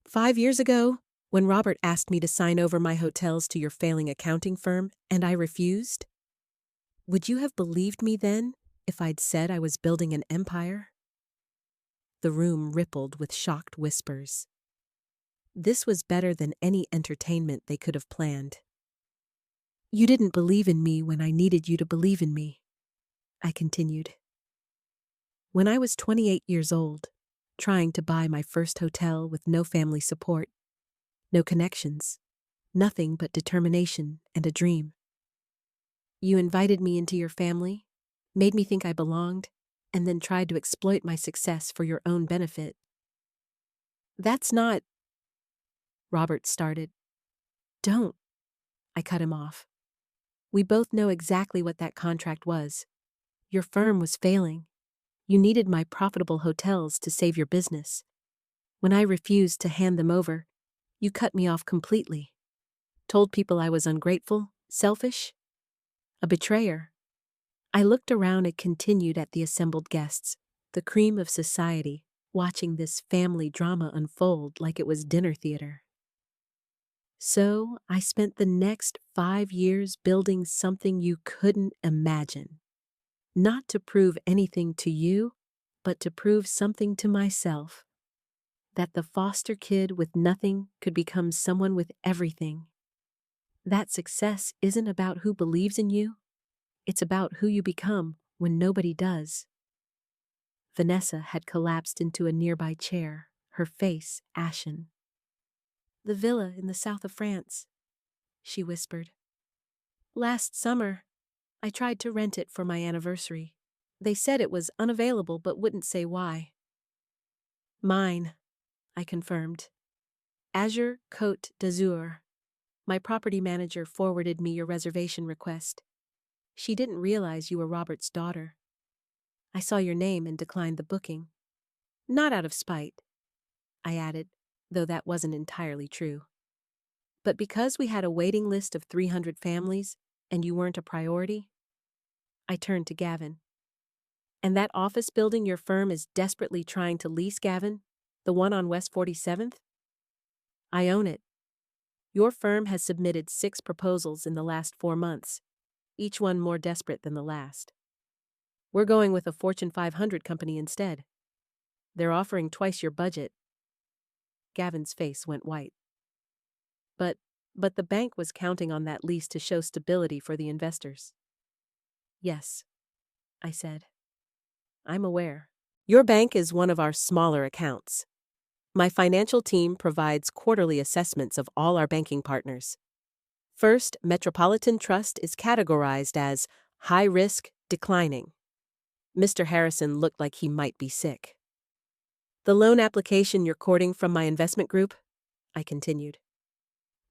5 years ago, when Robert asked me to sign over my hotels to your failing accounting firm and I refused, would you have believed me then if I'd said I was building an empire? The room rippled with shocked whispers. This was better than any entertainment they could have planned. You didn't believe in me when I needed you to believe in me, I continued. When I was 28 years old, trying to buy my first hotel with no family support, no connections, nothing but determination and a dream. You invited me into your family, made me think I belonged, and then tried to exploit my success for your own benefit. That's not... Robert started. Don't. I cut him off. We both know exactly what that contract was. Your firm was failing. You needed my profitable hotels to save your business. When I refused to hand them over, you cut me off completely. Told people I was ungrateful, selfish, a betrayer. I looked around and continued at the assembled guests, the cream of society, watching this family drama unfold like it was dinner theater. So I spent the next 5 years building something you couldn't imagine. Not to prove anything to you, but to prove something to myself. That the foster kid with nothing could become someone with everything. That success isn't about who believes in you, it's about who you become when nobody does. Vanessa had collapsed into a nearby chair, her face ashen. The villa in the south of France, she whispered. Last summer, I tried to rent it for my anniversary. They said it was unavailable but wouldn't say why. Mine, I confirmed. Azure Côte d'Azur. My property manager forwarded me your reservation request. She didn't realize you were Robert's daughter. I saw your name and declined the booking. Not out of spite, I added, though that wasn't entirely true. But because we had a waiting list of 300 families and you weren't a priority, I turned to Gavin. And that office building your firm is desperately trying to lease, Gavin? The one on West 47th? I own it. Your firm has submitted 6 proposals in the last 4 months, each one more desperate than the last. We're going with a Fortune 500 company instead. They're offering twice your budget. Gavin's face went white. But the bank was counting on that lease to show stability for the investors. Yes, I said. I'm aware. Your bank is one of our smaller accounts. My financial team provides quarterly assessments of all our banking partners. First Metropolitan Trust is categorized as high risk, declining. Mr. Harrison looked like he might be sick. The loan application you're courting from my investment group? I continued.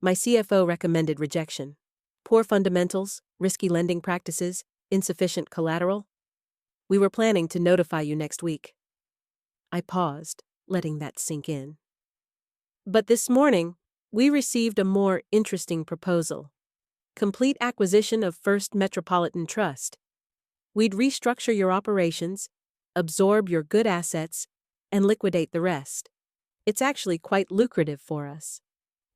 My CFO recommended rejection. Poor fundamentals, risky lending practices, insufficient collateral. We were planning to notify you next week. I paused, letting that sink in. But this morning, we received a more interesting proposal. Complete acquisition of First Metropolitan Trust. We'd restructure your operations, absorb your good assets, and liquidate the rest. It's actually quite lucrative for us.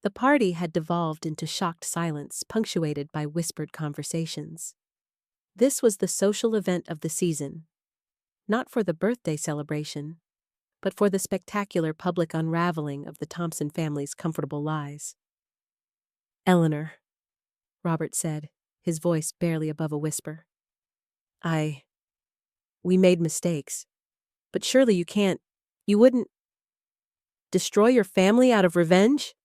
The party had devolved into shocked silence, punctuated by whispered conversations. This was the social event of the season. Not for the birthday celebration, but for the spectacular public unraveling of the Thompson family's comfortable lies. Eleanor, Robert said, his voice barely above a whisper. We made mistakes. But surely you wouldn't destroy your family out of revenge?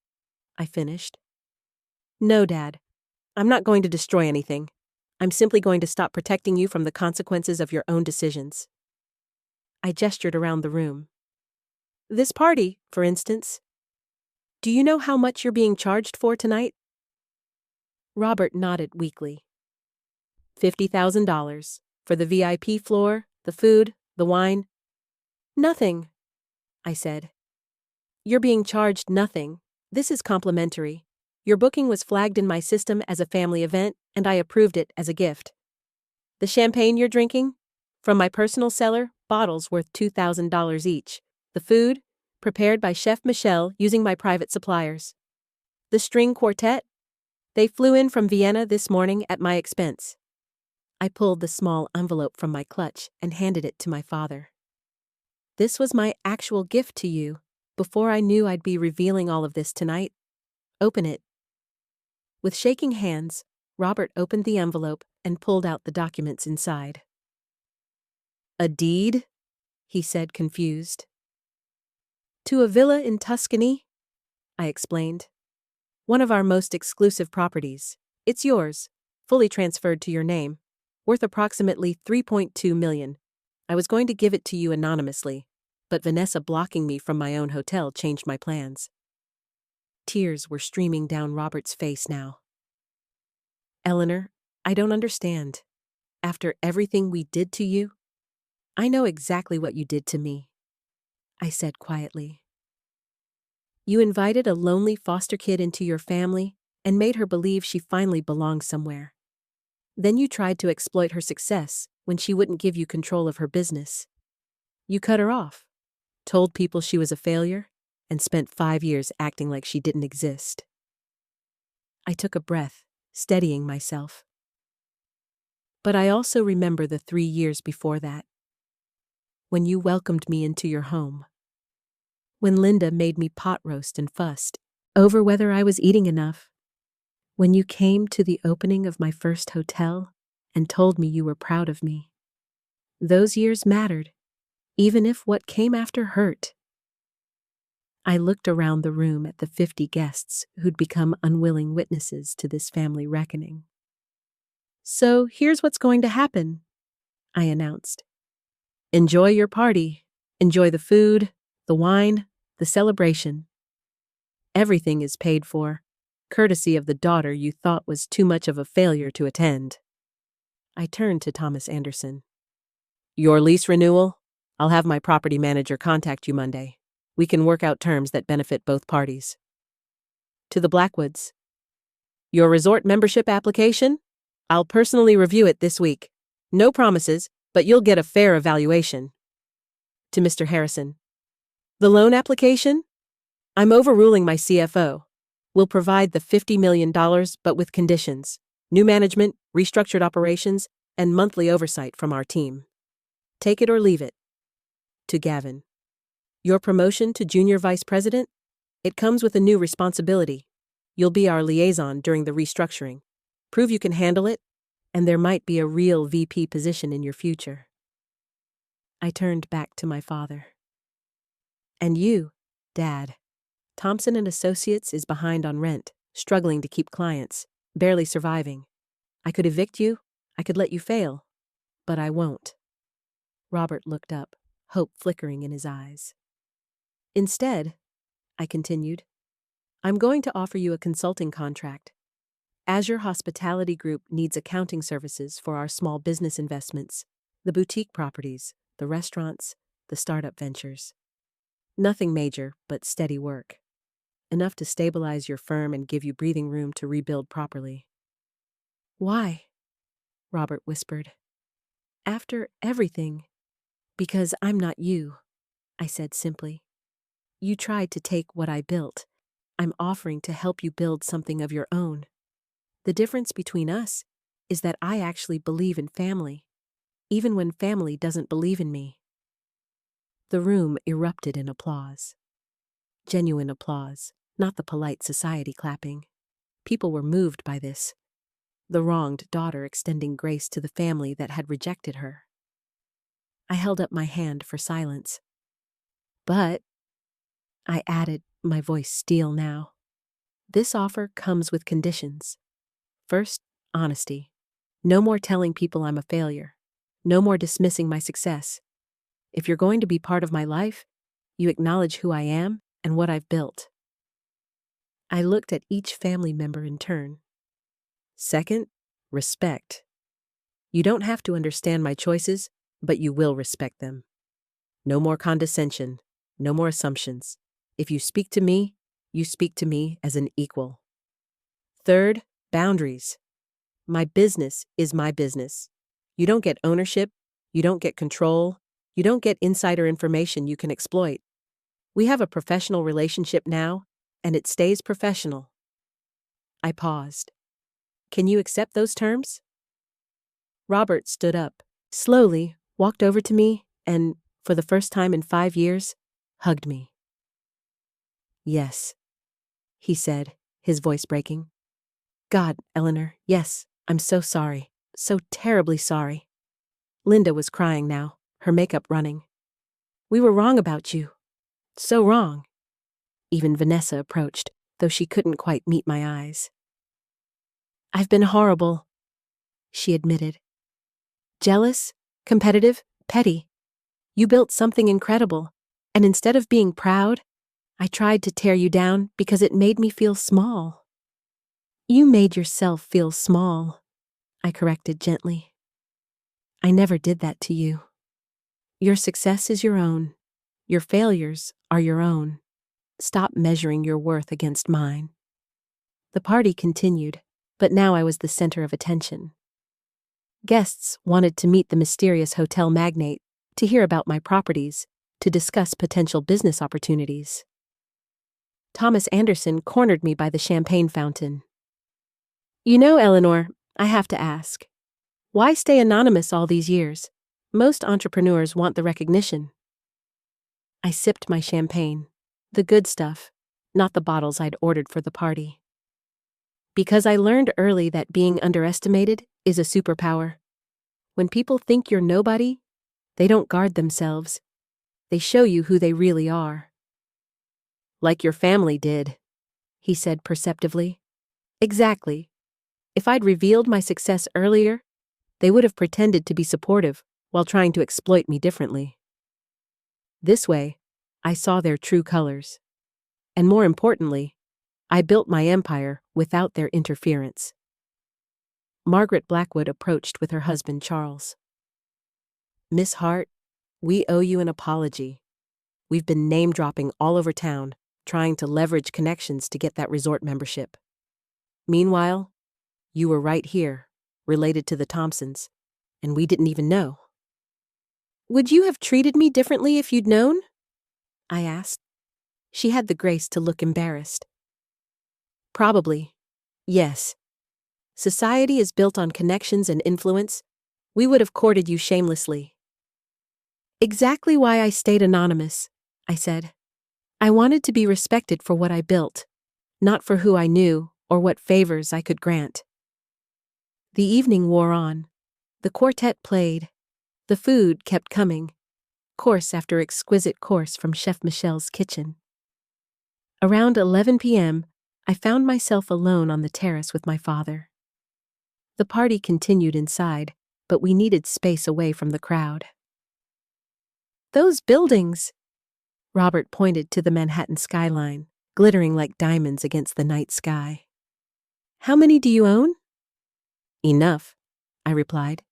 I finished. No, Dad. I'm not going to destroy anything. I'm simply going to stop protecting you from the consequences of your own decisions. I gestured around the room. This party, for instance. Do you know how much you're being charged for tonight? Robert nodded weakly. $50,000. For the VIP floor, the food, the wine. Nothing, I said. You're being charged nothing. This is complimentary. Your booking was flagged in my system as a family event, and I approved it as a gift. The champagne you're drinking? From my personal cellar, bottles worth $2,000 each. The food? Prepared by Chef Michel using my private suppliers. The string quartet? They flew in from Vienna this morning at my expense. I pulled the small envelope from my clutch and handed it to my father. This was my actual gift to you, before I knew I'd be revealing all of this tonight. Open it. With shaking hands, Robert opened the envelope and pulled out the documents inside. A deed? He said, confused. To a villa in Tuscany? I explained. One of our most exclusive properties. It's yours, fully transferred to your name, worth approximately $3.2 million. I was going to give it to you anonymously, but Vanessa blocking me from my own hotel changed my plans. Tears were streaming down Robert's face now. Eleanor, I don't understand. After everything we did to you, I know exactly what you did to me, I said quietly. You invited a lonely foster kid into your family and made her believe she finally belonged somewhere. Then you tried to exploit her success when she wouldn't give you control of her business. You cut her off, told people she was a failure, and spent 5 years acting like she didn't exist. I took a breath, steadying myself. But I also remember the 3 years before that, when you welcomed me into your home. When Linda made me pot roast and fussed over whether I was eating enough. When you came to the opening of my first hotel and told me you were proud of me. Those years mattered, even if what came after hurt. I looked around the room at the 50 guests who'd become unwilling witnesses to this family reckoning. So here's what's going to happen, I announced. Enjoy your party. Enjoy the food, the wine, the celebration. Everything is paid for, courtesy of the daughter you thought was too much of a failure to attend. I turned to Thomas Anderson. Your lease renewal? I'll have my property manager contact you Monday. We can work out terms that benefit both parties. To the Blackwoods. Your resort membership application? I'll personally review it this week. No promises, but you'll get a fair evaluation. To Mr. Harrison. The loan application? I'm overruling my CFO. We'll provide the $50 million, but with conditions. New management, restructured operations, and monthly oversight from our team. Take it or leave it. To Gavin. Your promotion to junior vice president? It comes with a new responsibility. You'll be our liaison during the restructuring. Prove you can handle it, and there might be a real VP position in your future. I turned back to my father. And you, Dad. Thompson and Associates is behind on rent, struggling to keep clients, barely surviving. I could evict you, I could let you fail, but I won't. Robert looked up, hope flickering in his eyes. Instead, I continued, I'm going to offer you a consulting contract. Azure Hospitality Group needs accounting services for our small business investments, the boutique properties, the restaurants, the startup ventures. Nothing major, but steady work. Enough to stabilize your firm and give you breathing room to rebuild properly. Why? Robert whispered. After everything. Because I'm not you, I said simply. You tried to take what I built. I'm offering to help you build something of your own. The difference between us is that I actually believe in family, even when family doesn't believe in me. The room erupted in applause. Genuine applause, not the polite society clapping. People were moved by this. The wronged daughter extending grace to the family that had rejected her. I held up my hand for silence. But, I added, my voice steel now, this offer comes with conditions. First, honesty. No more telling people I'm a failure. No more dismissing my success. If you're going to be part of my life, you acknowledge who I am and what I've built. I looked at each family member in turn. Second, respect. You don't have to understand my choices, but you will respect them. No more condescension, no more assumptions. If you speak to me, you speak to me as an equal. Third, boundaries. My business is my business. You don't get ownership, you don't get control, you don't get insider information you can exploit. We have a professional relationship now, and it stays professional. I paused. Can you accept those terms? Robert stood up, slowly walked over to me, and, for the first time in 5 years, hugged me. Yes, he said, his voice breaking. God, Eleanor, yes, I'm so sorry, so terribly sorry. Linda was crying now, her makeup running. We were wrong about you. So wrong. Even Vanessa approached, though she couldn't quite meet my eyes. I've been horrible, she admitted. Jealous, competitive, petty. You built something incredible, and instead of being proud, I tried to tear you down because it made me feel small. You made yourself feel small, I corrected gently. I never did that to you. Your success is your own. Your failures are your own. Stop measuring your worth against mine. The party continued, but now I was the center of attention. Guests wanted to meet the mysterious hotel magnate, to hear about my properties, to discuss potential business opportunities. Thomas Anderson cornered me by the champagne fountain. You know, Eleanor, I have to ask. Why stay anonymous all these years? Most entrepreneurs want the recognition. I sipped my champagne, the good stuff, not the bottles I'd ordered for the party. Because I learned early that being underestimated is a superpower. When people think you're nobody, they don't guard themselves. They show you who they really are. Like your family did, he said perceptively. Exactly. If I'd revealed my success earlier, they would have pretended to be supportive while trying to exploit me differently. This way, I saw their true colors. And more importantly, I built my empire without their interference. Margaret Blackwood approached with her husband Charles. Miss Hart, we owe you an apology. We've been name-dropping all over town, trying to leverage connections to get that resort membership. Meanwhile, you were right here, related to the Thompsons, and we didn't even know. Would you have treated me differently if you'd known? I asked. She had the grace to look embarrassed. Probably, yes. Society is built on connections and influence. We would have courted you shamelessly. Exactly why I stayed anonymous, I said. I wanted to be respected for what I built, not for who I knew or what favors I could grant. The evening wore on. The quartet played. The food kept coming, course after exquisite course from Chef Michel's kitchen. Around 11 p.m., I found myself alone on the terrace with my father. The party continued inside, but we needed space away from the crowd. Those buildings! Robert pointed to the Manhattan skyline, glittering like diamonds against the night sky. How many do you own? Enough, I replied.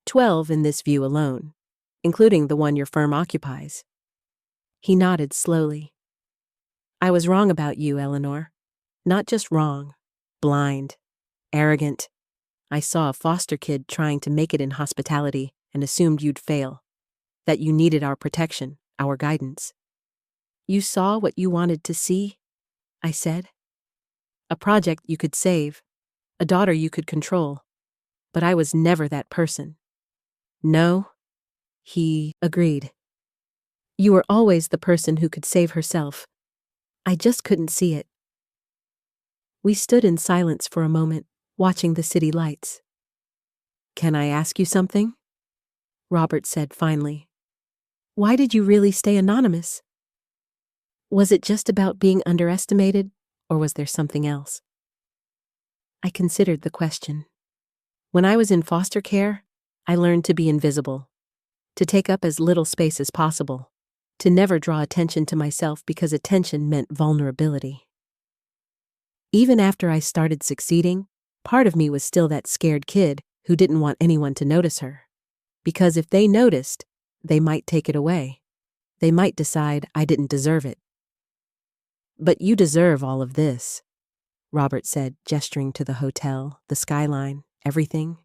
12 in this view alone, including the one your firm occupies. He nodded slowly. I was wrong about you, Eleanor. Not just wrong, blind, arrogant. I saw a foster kid trying to make it in hospitality and assumed you'd fail, that you needed our protection, our guidance. You saw what you wanted to see, I said. A project you could save, a daughter you could control, but I was never that person. No, he agreed. You were always the person who could save herself. I just couldn't see it. We stood in silence for a moment, watching the city lights. Can I ask you something? Robert said finally. Why did you really stay anonymous? Was it just about being underestimated, or was there something else? I considered the question. When I was in foster care, I learned to be invisible, to take up as little space as possible, to never draw attention to myself because attention meant vulnerability. Even after I started succeeding, part of me was still that scared kid who didn't want anyone to notice her. Because if they noticed, they might take it away. They might decide I didn't deserve it. But you deserve all of this, Robert said, gesturing to the hotel, the skyline, everything.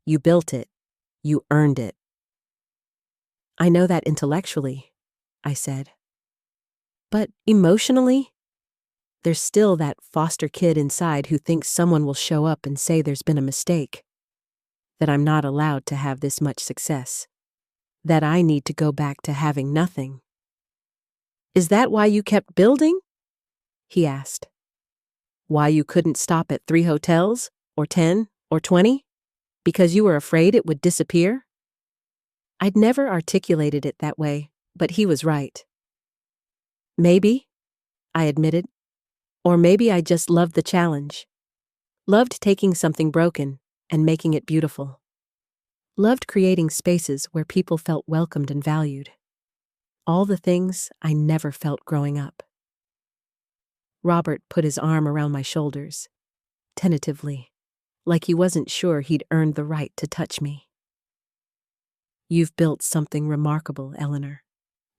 You built it. You earned it. I know that intellectually, I said. But emotionally? There's still that foster kid inside who thinks someone will show up and say there's been a mistake. That I'm not allowed to have this much success. That I need to go back to having nothing. Is that why you kept building? He asked. Why you couldn't stop at 3 hotels? Or 10? Or 20? Because you were afraid it would disappear? I'd never articulated it that way, but he was right. Maybe, I admitted. Or maybe I just loved the challenge. Loved taking something broken and making it beautiful. Loved creating spaces where people felt welcomed and valued. All the things I never felt growing up. Robert put his arm around my shoulders, tentatively, like he wasn't sure he'd earned the right to touch me. You've built something remarkable, Eleanor.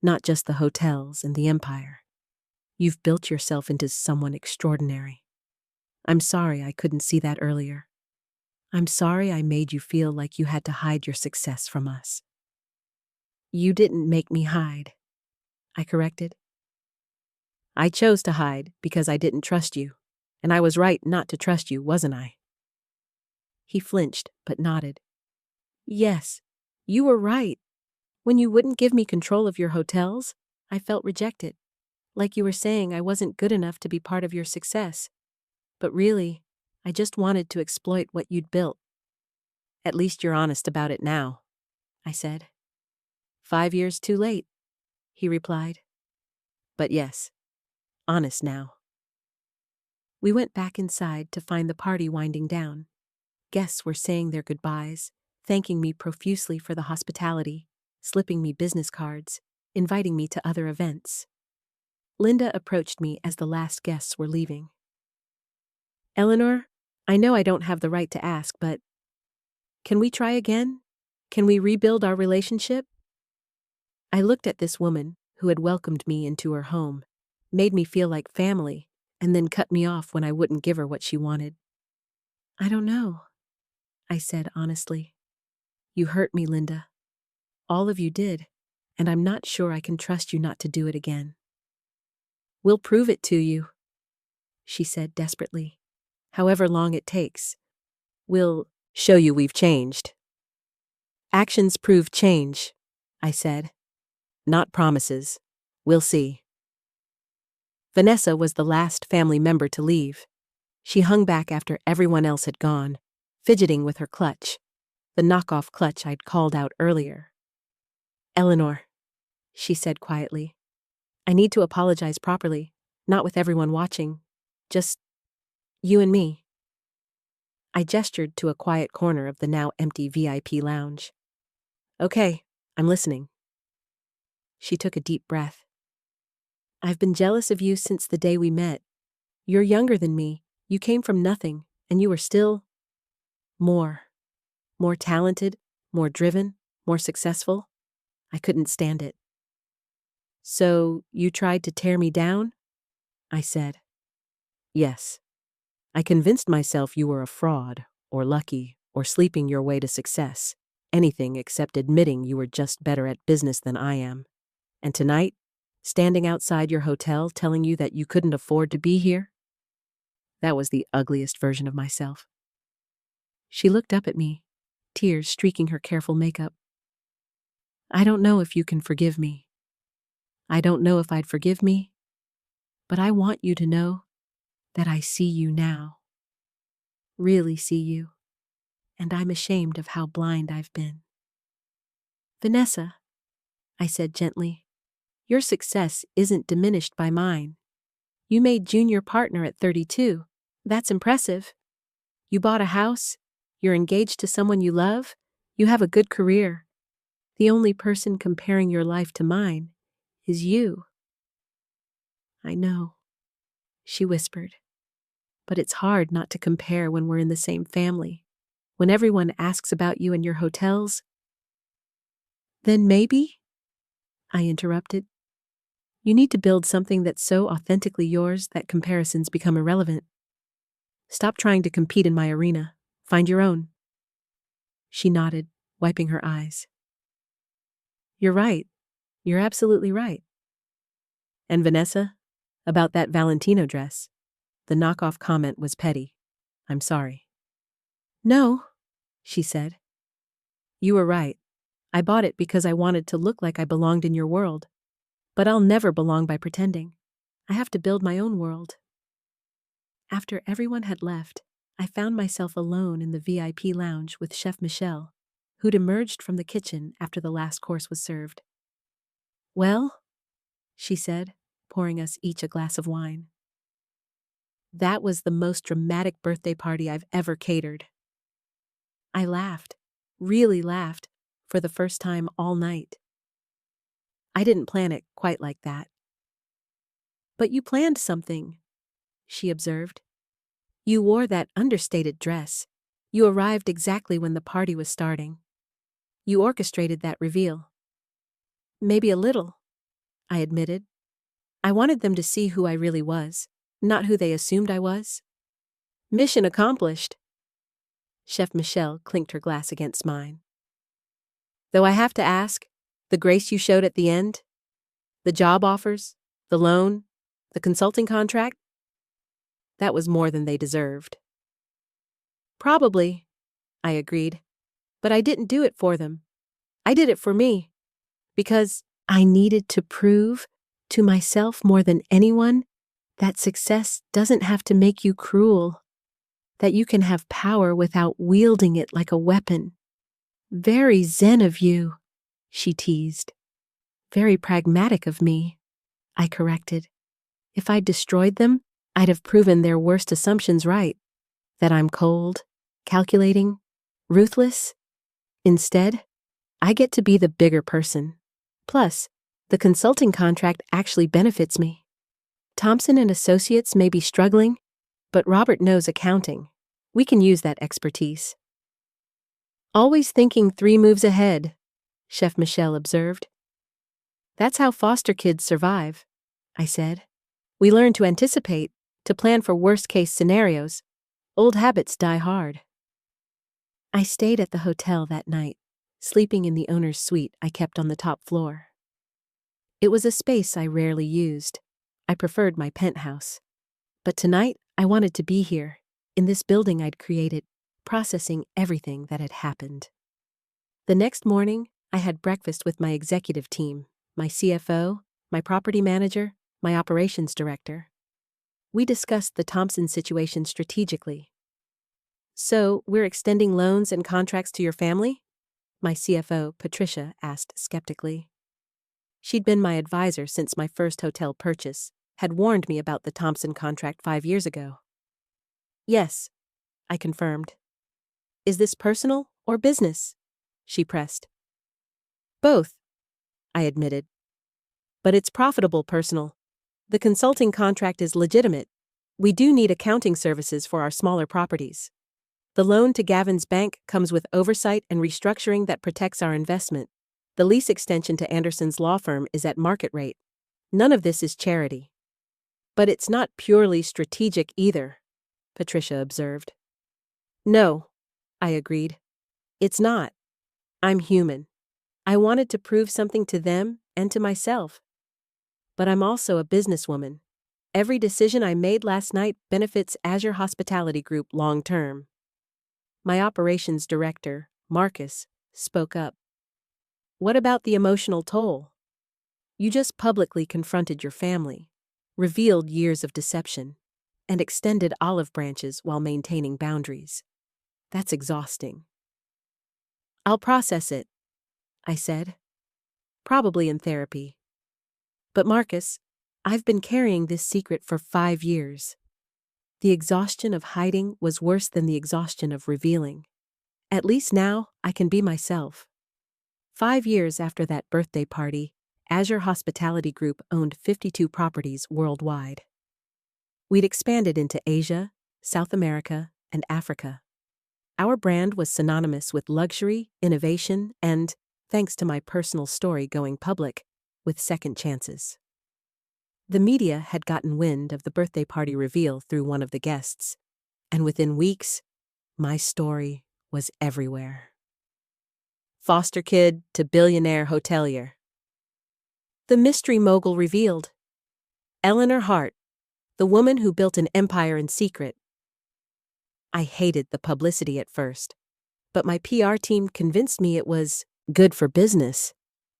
Not just the hotels and the empire. You've built yourself into someone extraordinary. I'm sorry I couldn't see that earlier. I'm sorry I made you feel like you had to hide your success from us. You didn't make me hide, I corrected. I chose to hide because I didn't trust you, and I was right not to trust you, wasn't I? He flinched, but nodded. Yes, you were right. When you wouldn't give me control of your hotels, I felt rejected. Like you were saying I wasn't good enough to be part of your success. But really, I just wanted to exploit what you'd built. At least you're honest about it now, I said. 5 years too late, he replied. But yes, honest now. We went back inside to find the party winding down. Guests were saying their goodbyes, thanking me profusely for the hospitality, slipping me business cards, inviting me to other events. Linda approached me as the last guests were leaving. Eleanor, I know I don't have the right to ask, but can we try again? Can we rebuild our relationship? I looked at this woman who had welcomed me into her home, made me feel like family, and then cut me off when I wouldn't give her what she wanted. I don't know, I said honestly. You hurt me, Linda. All of you did, and I'm not sure I can trust you not to do it again. We'll prove it to you, she said desperately. However long it takes. We'll show you we've changed. Actions prove change, I said. Not promises. We'll see. Vanessa was the last family member to leave. She hung back after everyone else had gone, fidgeting with her clutch, the knockoff clutch I'd called out earlier. Eleanor, she said quietly, I need to apologize properly, not with everyone watching, just you and me. I gestured to a quiet corner of the now empty VIP lounge. Okay, I'm listening. She took a deep breath. I've been jealous of you since the day we met. You're younger than me, you came from nothing, and you were still more talented, more driven, more successful. I couldn't stand it. So, you tried to tear me down? I said. Yes. I convinced myself you were a fraud, or lucky, or sleeping your way to success. Anything except admitting you were just better at business than I am. And tonight, standing outside your hotel telling you that you couldn't afford to be here? That was the ugliest version of myself. She looked up at me, tears streaking her careful makeup. I don't know if you can forgive me. I don't know if I'd forgive me, but I want you to know that I see you now. Really see you, and I'm ashamed of how blind I've been. Vanessa, I said gently, your success isn't diminished by mine. You made junior partner at 32. That's impressive. You bought a house, you're engaged to someone you love, you have a good career. The only person comparing your life to mine is you. I know, she whispered. But it's hard not to compare when we're in the same family. When everyone asks about you and your hotels. Then maybe, I interrupted, you need to build something that's so authentically yours that comparisons become irrelevant. Stop trying to compete in my arena. Find your own. She nodded, wiping her eyes. You're right. You're absolutely right. And Vanessa, about that Valentino dress. The knockoff comment was petty. I'm sorry. No, she said. You were right. I bought it because I wanted to look like I belonged in your world. But I'll never belong by pretending. I have to build my own world. After everyone had left, I found myself alone in the VIP lounge with Chef Michelle, who'd emerged from the kitchen after the last course was served. Well, she said, pouring us each a glass of wine. That was the most dramatic birthday party I've ever catered. I laughed, really laughed, for the first time all night. I didn't plan it quite like that. But you planned something, she observed. You wore that understated dress. You arrived exactly when the party was starting. You orchestrated that reveal. Maybe a little, I admitted. I wanted them to see who I really was, not who they assumed I was. Mission accomplished. Chef Michelle clinked her glass against mine. Though I have to ask, the grace you showed at the end? The job offers? The loan? The consulting contract? That was more than they deserved. Probably, I agreed. But I didn't do it for them. I did it for me. Because I needed to prove to myself more than anyone that success doesn't have to make you cruel. That you can have power without wielding it like a weapon. Very zen of you, she teased. Very pragmatic of me, I corrected. If I'd destroyed them, I'd have proven their worst assumptions right. That I'm cold, calculating, ruthless. Instead, I get to be the bigger person. Plus, the consulting contract actually benefits me. Thompson and Associates may be struggling, but Robert knows accounting. We can use that expertise. Always thinking 3 moves ahead, Chef Michelle observed. That's how foster kids survive, I said. We learn to anticipate, to plan for worst-case scenarios. Old habits die hard. I stayed at the hotel that night, sleeping in the owner's suite I kept on the top floor. It was a space I rarely used. I preferred my penthouse. But tonight, I wanted to be here, in this building I'd created, processing everything that had happened. The next morning, I had breakfast with my executive team, my CFO, my property manager, my operations director. We discussed the Thompson situation strategically. So, we're extending loans and contracts to your family? My CFO, Patricia, asked skeptically. She'd been my advisor since my first hotel purchase, had warned me about the Thompson contract 5 years ago. Yes, I confirmed. Is this personal or business? She pressed. Both, I admitted. But it's profitable personal. The consulting contract is legitimate. We do need accounting services for our smaller properties. The loan to Gavin's bank comes with oversight and restructuring that protects our investment. The lease extension to Anderson's law firm is at market rate. None of this is charity. But it's not purely strategic either, Patricia observed. No, I agreed. It's not. I'm human. I wanted to prove something to them and to myself. But I'm also a businesswoman. Every decision I made last night benefits Azure Hospitality Group long term. My operations director, Marcus, spoke up. What about the emotional toll? You just publicly confronted your family, revealed years of deception, and extended olive branches while maintaining boundaries. That's exhausting. I'll process it, I said. Probably in therapy. But Marcus, I've been carrying this secret for 5 years. The exhaustion of hiding was worse than the exhaustion of revealing. At least now, I can be myself. 5 years after that birthday party, Azure Hospitality Group owned 52 properties worldwide. We'd expanded into Asia, South America, and Africa. Our brand was synonymous with luxury, innovation, and, thanks to my personal story going public, with second chances. The media had gotten wind of the birthday party reveal through one of the guests, and within weeks, my story was everywhere. Foster kid to billionaire hotelier. The mystery mogul revealed. Eleanor Hart, the woman who built an empire in secret. I hated the publicity at first, but my PR team convinced me it was good for business.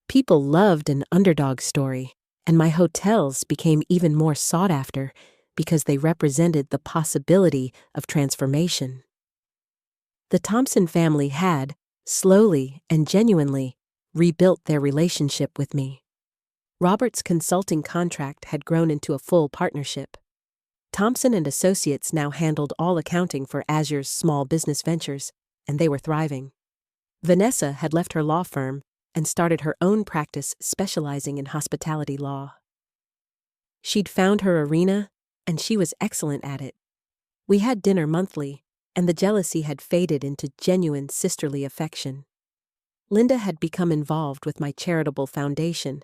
People loved an underdog story, and my hotels became even more sought after because they represented the possibility of transformation. The Thompson family had, slowly and genuinely, rebuilt their relationship with me. Robert's consulting contract had grown into a full partnership. Thompson and Associates now handled all accounting for Azure's small business ventures, and they were thriving. Vanessa had left her law firm and started her own practice specializing in hospitality law. She'd found her arena, and she was excellent at it. We had dinner monthly, and the jealousy had faded into genuine sisterly affection. Linda had become involved with my charitable foundation,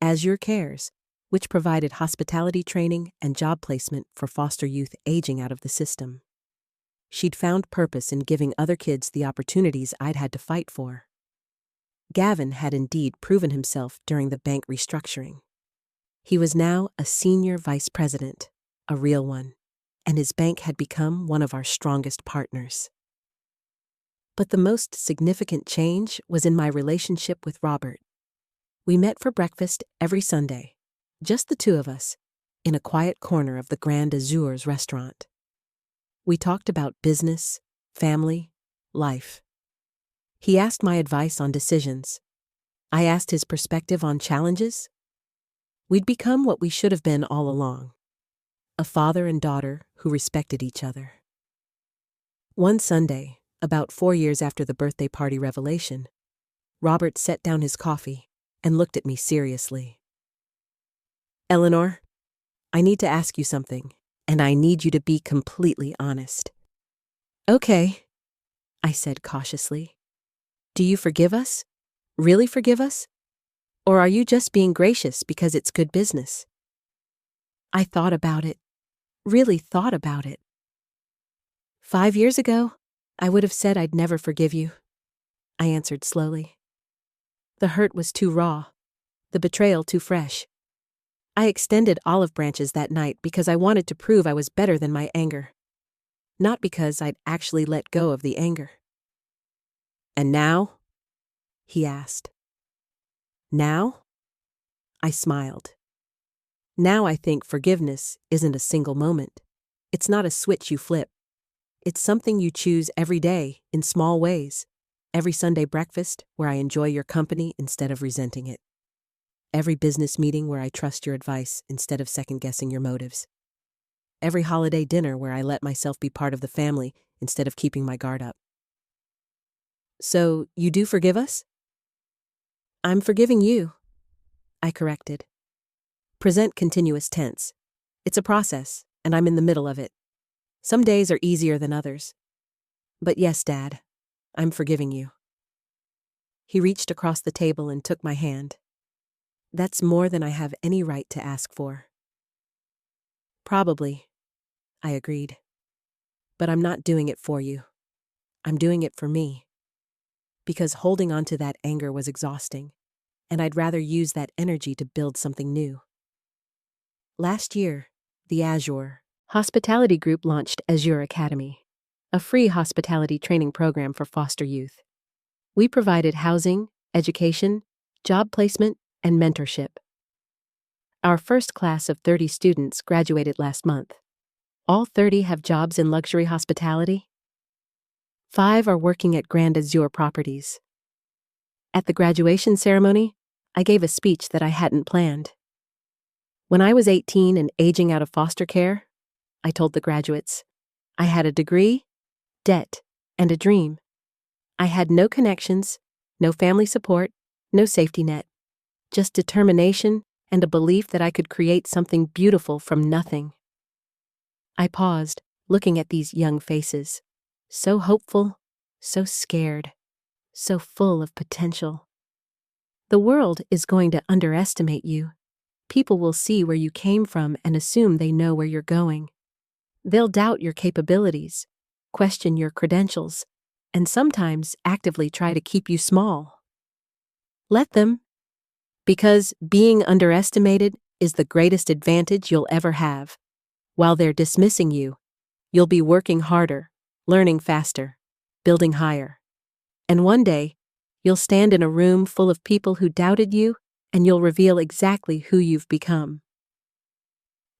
Azure Cares, which provided hospitality training and job placement for foster youth aging out of the system. She'd found purpose in giving other kids the opportunities I'd had to fight for. Gavin had indeed proven himself during the bank restructuring. He was now a senior vice president, a real one, and his bank had become one of our strongest partners. But the most significant change was in my relationship with Robert. We met for breakfast every Sunday, just the two of us, in a quiet corner of the Grand Azure's restaurant. We talked about business, family, life. He asked my advice on decisions. I asked his perspective on challenges. We'd become what we should have been all along, a father and daughter who respected each other. One Sunday, about 4 years after the birthday party revelation, Robert set down his coffee and looked at me seriously. Eleanor, I need to ask you something, and I need you to be completely honest. Okay, I said cautiously. Do you forgive us? Really forgive us? Or are you just being gracious because it's good business? I thought about it, really thought about it. 5 years ago, I would have said I'd never forgive you, I answered slowly. The hurt was too raw, the betrayal too fresh. I extended olive branches that night because I wanted to prove I was better than my anger, not because I'd actually let go of the anger. And now? He asked. Now? I smiled. Now I think forgiveness isn't a single moment. It's not a switch you flip. It's something you choose every day in small ways. Every Sunday breakfast where I enjoy your company instead of resenting it. Every business meeting where I trust your advice instead of second-guessing your motives. Every holiday dinner where I let myself be part of the family instead of keeping my guard up. So, you do forgive us? I'm forgiving you, I corrected. Present continuous tense. It's a process, and I'm in the middle of it. Some days are easier than others. But yes, Dad, I'm forgiving you. He reached across the table and took my hand. That's more than I have any right to ask for. Probably, I agreed. But I'm not doing it for you. I'm doing it for me. Because holding on to that anger was exhausting, and I'd rather use that energy to build something new. Last year, the Azure Hospitality Group launched Azure Academy, a free hospitality training program for foster youth. We provided housing, education, job placement, and mentorship. Our first class of 30 students graduated last month. All 30 have jobs in luxury hospitality. 5 are working at Grand Azure properties. At the graduation ceremony, I gave a speech that I hadn't planned. When I was 18 and aging out of foster care, I told the graduates, I had a degree, debt, and a dream. I had no connections, no family support, no safety net, just determination and a belief that I could create something beautiful from nothing. I paused, looking at these young faces. So hopeful, so scared, so full of potential. The world is going to underestimate you. People will see where you came from and assume they know where you're going. They'll doubt your capabilities, question your credentials, and sometimes actively try to keep you small. Let them, because being underestimated is the greatest advantage you'll ever have. While they're dismissing you, you'll be working harder, learning faster, building higher. And one day, you'll stand in a room full of people who doubted you, and you'll reveal exactly who you've become.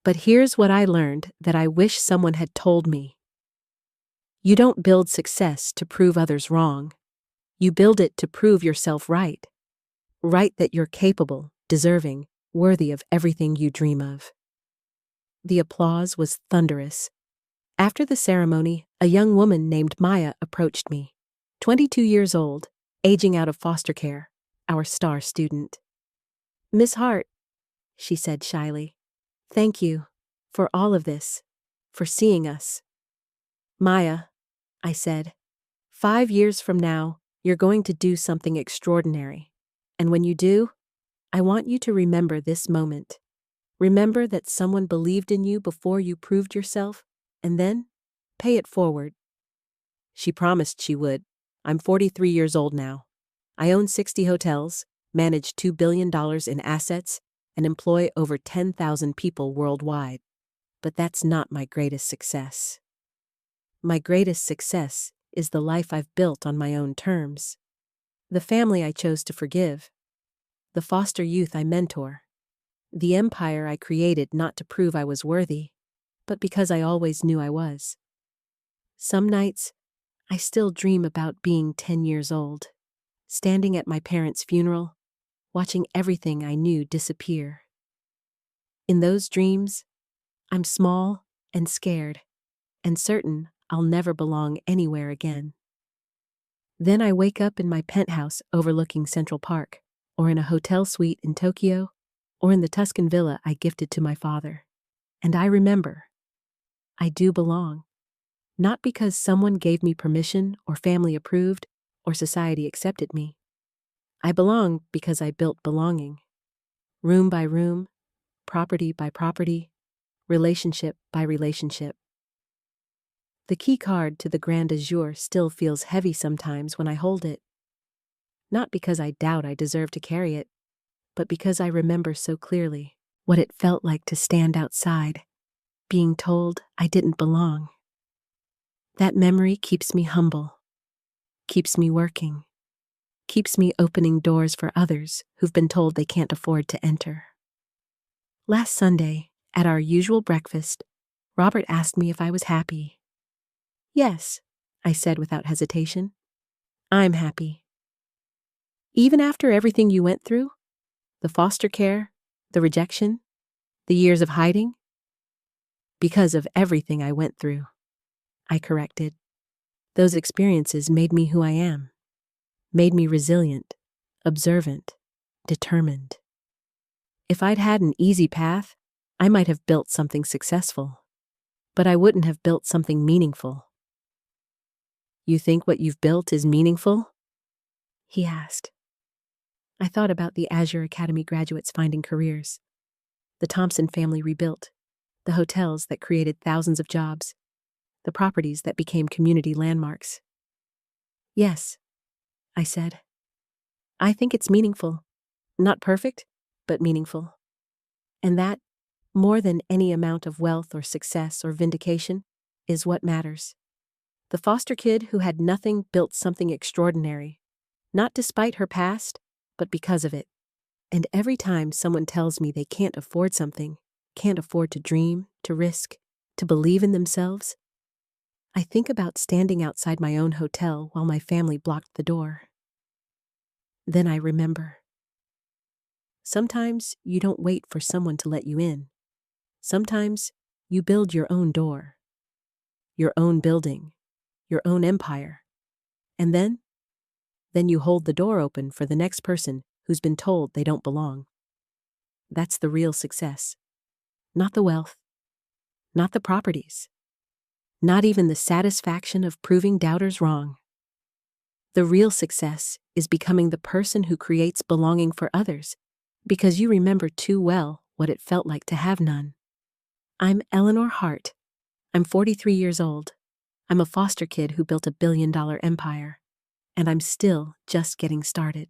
But here's what I learned that I wish someone had told me. You don't build success to prove others wrong. You build it to prove yourself right. Right that you're capable, deserving, worthy of everything you dream of. The applause was thunderous. After the ceremony, a young woman named Maya approached me. 22 years old, aging out of foster care, our star student. "Miss Hart," she said shyly, "thank you for all of this, for seeing us." "Maya," I said, "5 years from now, you're going to do something extraordinary. And when you do, I want you to remember this moment. Remember that someone believed in you before you proved yourself, and then pay it forward." She promised she would. I'm 43 years old now. I own 60 hotels, manage $2 billion in assets, and employ over 10,000 people worldwide. But that's not my greatest success. My greatest success is the life I've built on my own terms. The family I chose to forgive. The foster youth I mentor. The empire I created not to prove I was worthy, but because I always knew I was. Some nights, I still dream about being 10 years old, standing at my parents' funeral, watching everything I knew disappear. In those dreams, I'm small and scared, and certain I'll never belong anywhere again. Then I wake up in my penthouse overlooking Central Park, or in a hotel suite in Tokyo, or in the Tuscan villa I gifted to my father. And I remember, I do belong. Not because someone gave me permission or family approved or society accepted me. I belong because I built belonging. Room by room, property by property, relationship by relationship. The key card to the Grand Azure still feels heavy sometimes when I hold it. Not because I doubt I deserve to carry it, but because I remember so clearly what it felt like to stand outside, being told I didn't belong. That memory keeps me humble, keeps me working, keeps me opening doors for others who've been told they can't afford to enter. Last Sunday, at our usual breakfast, Robert asked me if I was happy. "Yes," I said without hesitation. "I'm happy." "Even after everything you went through? The foster care, the rejection, the years of hiding?" "Because of everything I went through," I corrected. "Those experiences made me who I am, made me resilient, observant, determined. If I'd had an easy path, I might have built something successful, but I wouldn't have built something meaningful." "You think what you've built is meaningful?" he asked. I thought about the Azure Academy graduates finding careers, the Thompson family rebuilt, the hotels that created thousands of jobs, the properties that became community landmarks. "Yes," I said. "I think it's meaningful. Not perfect, but meaningful. And that, more than any amount of wealth or success or vindication, is what matters." The foster kid who had nothing built something extraordinary, not despite her past, but because of it. And every time someone tells me they can't afford something, can't afford to dream, to risk, to believe in themselves, I think about standing outside my own hotel while my family blocked the door. Then I remember. Sometimes you don't wait for someone to let you in. Sometimes you build your own door, your own building, your own empire. And then you hold the door open for the next person who's been told they don't belong. That's the real success. Not the wealth, not the properties, not even the satisfaction of proving doubters wrong. The real success is becoming the person who creates belonging for others, because you remember too well what it felt like to have none. I'm Eleanor Hart. I'm 43 years old. I'm a foster kid who built a billion-dollar empire, and I'm still just getting started.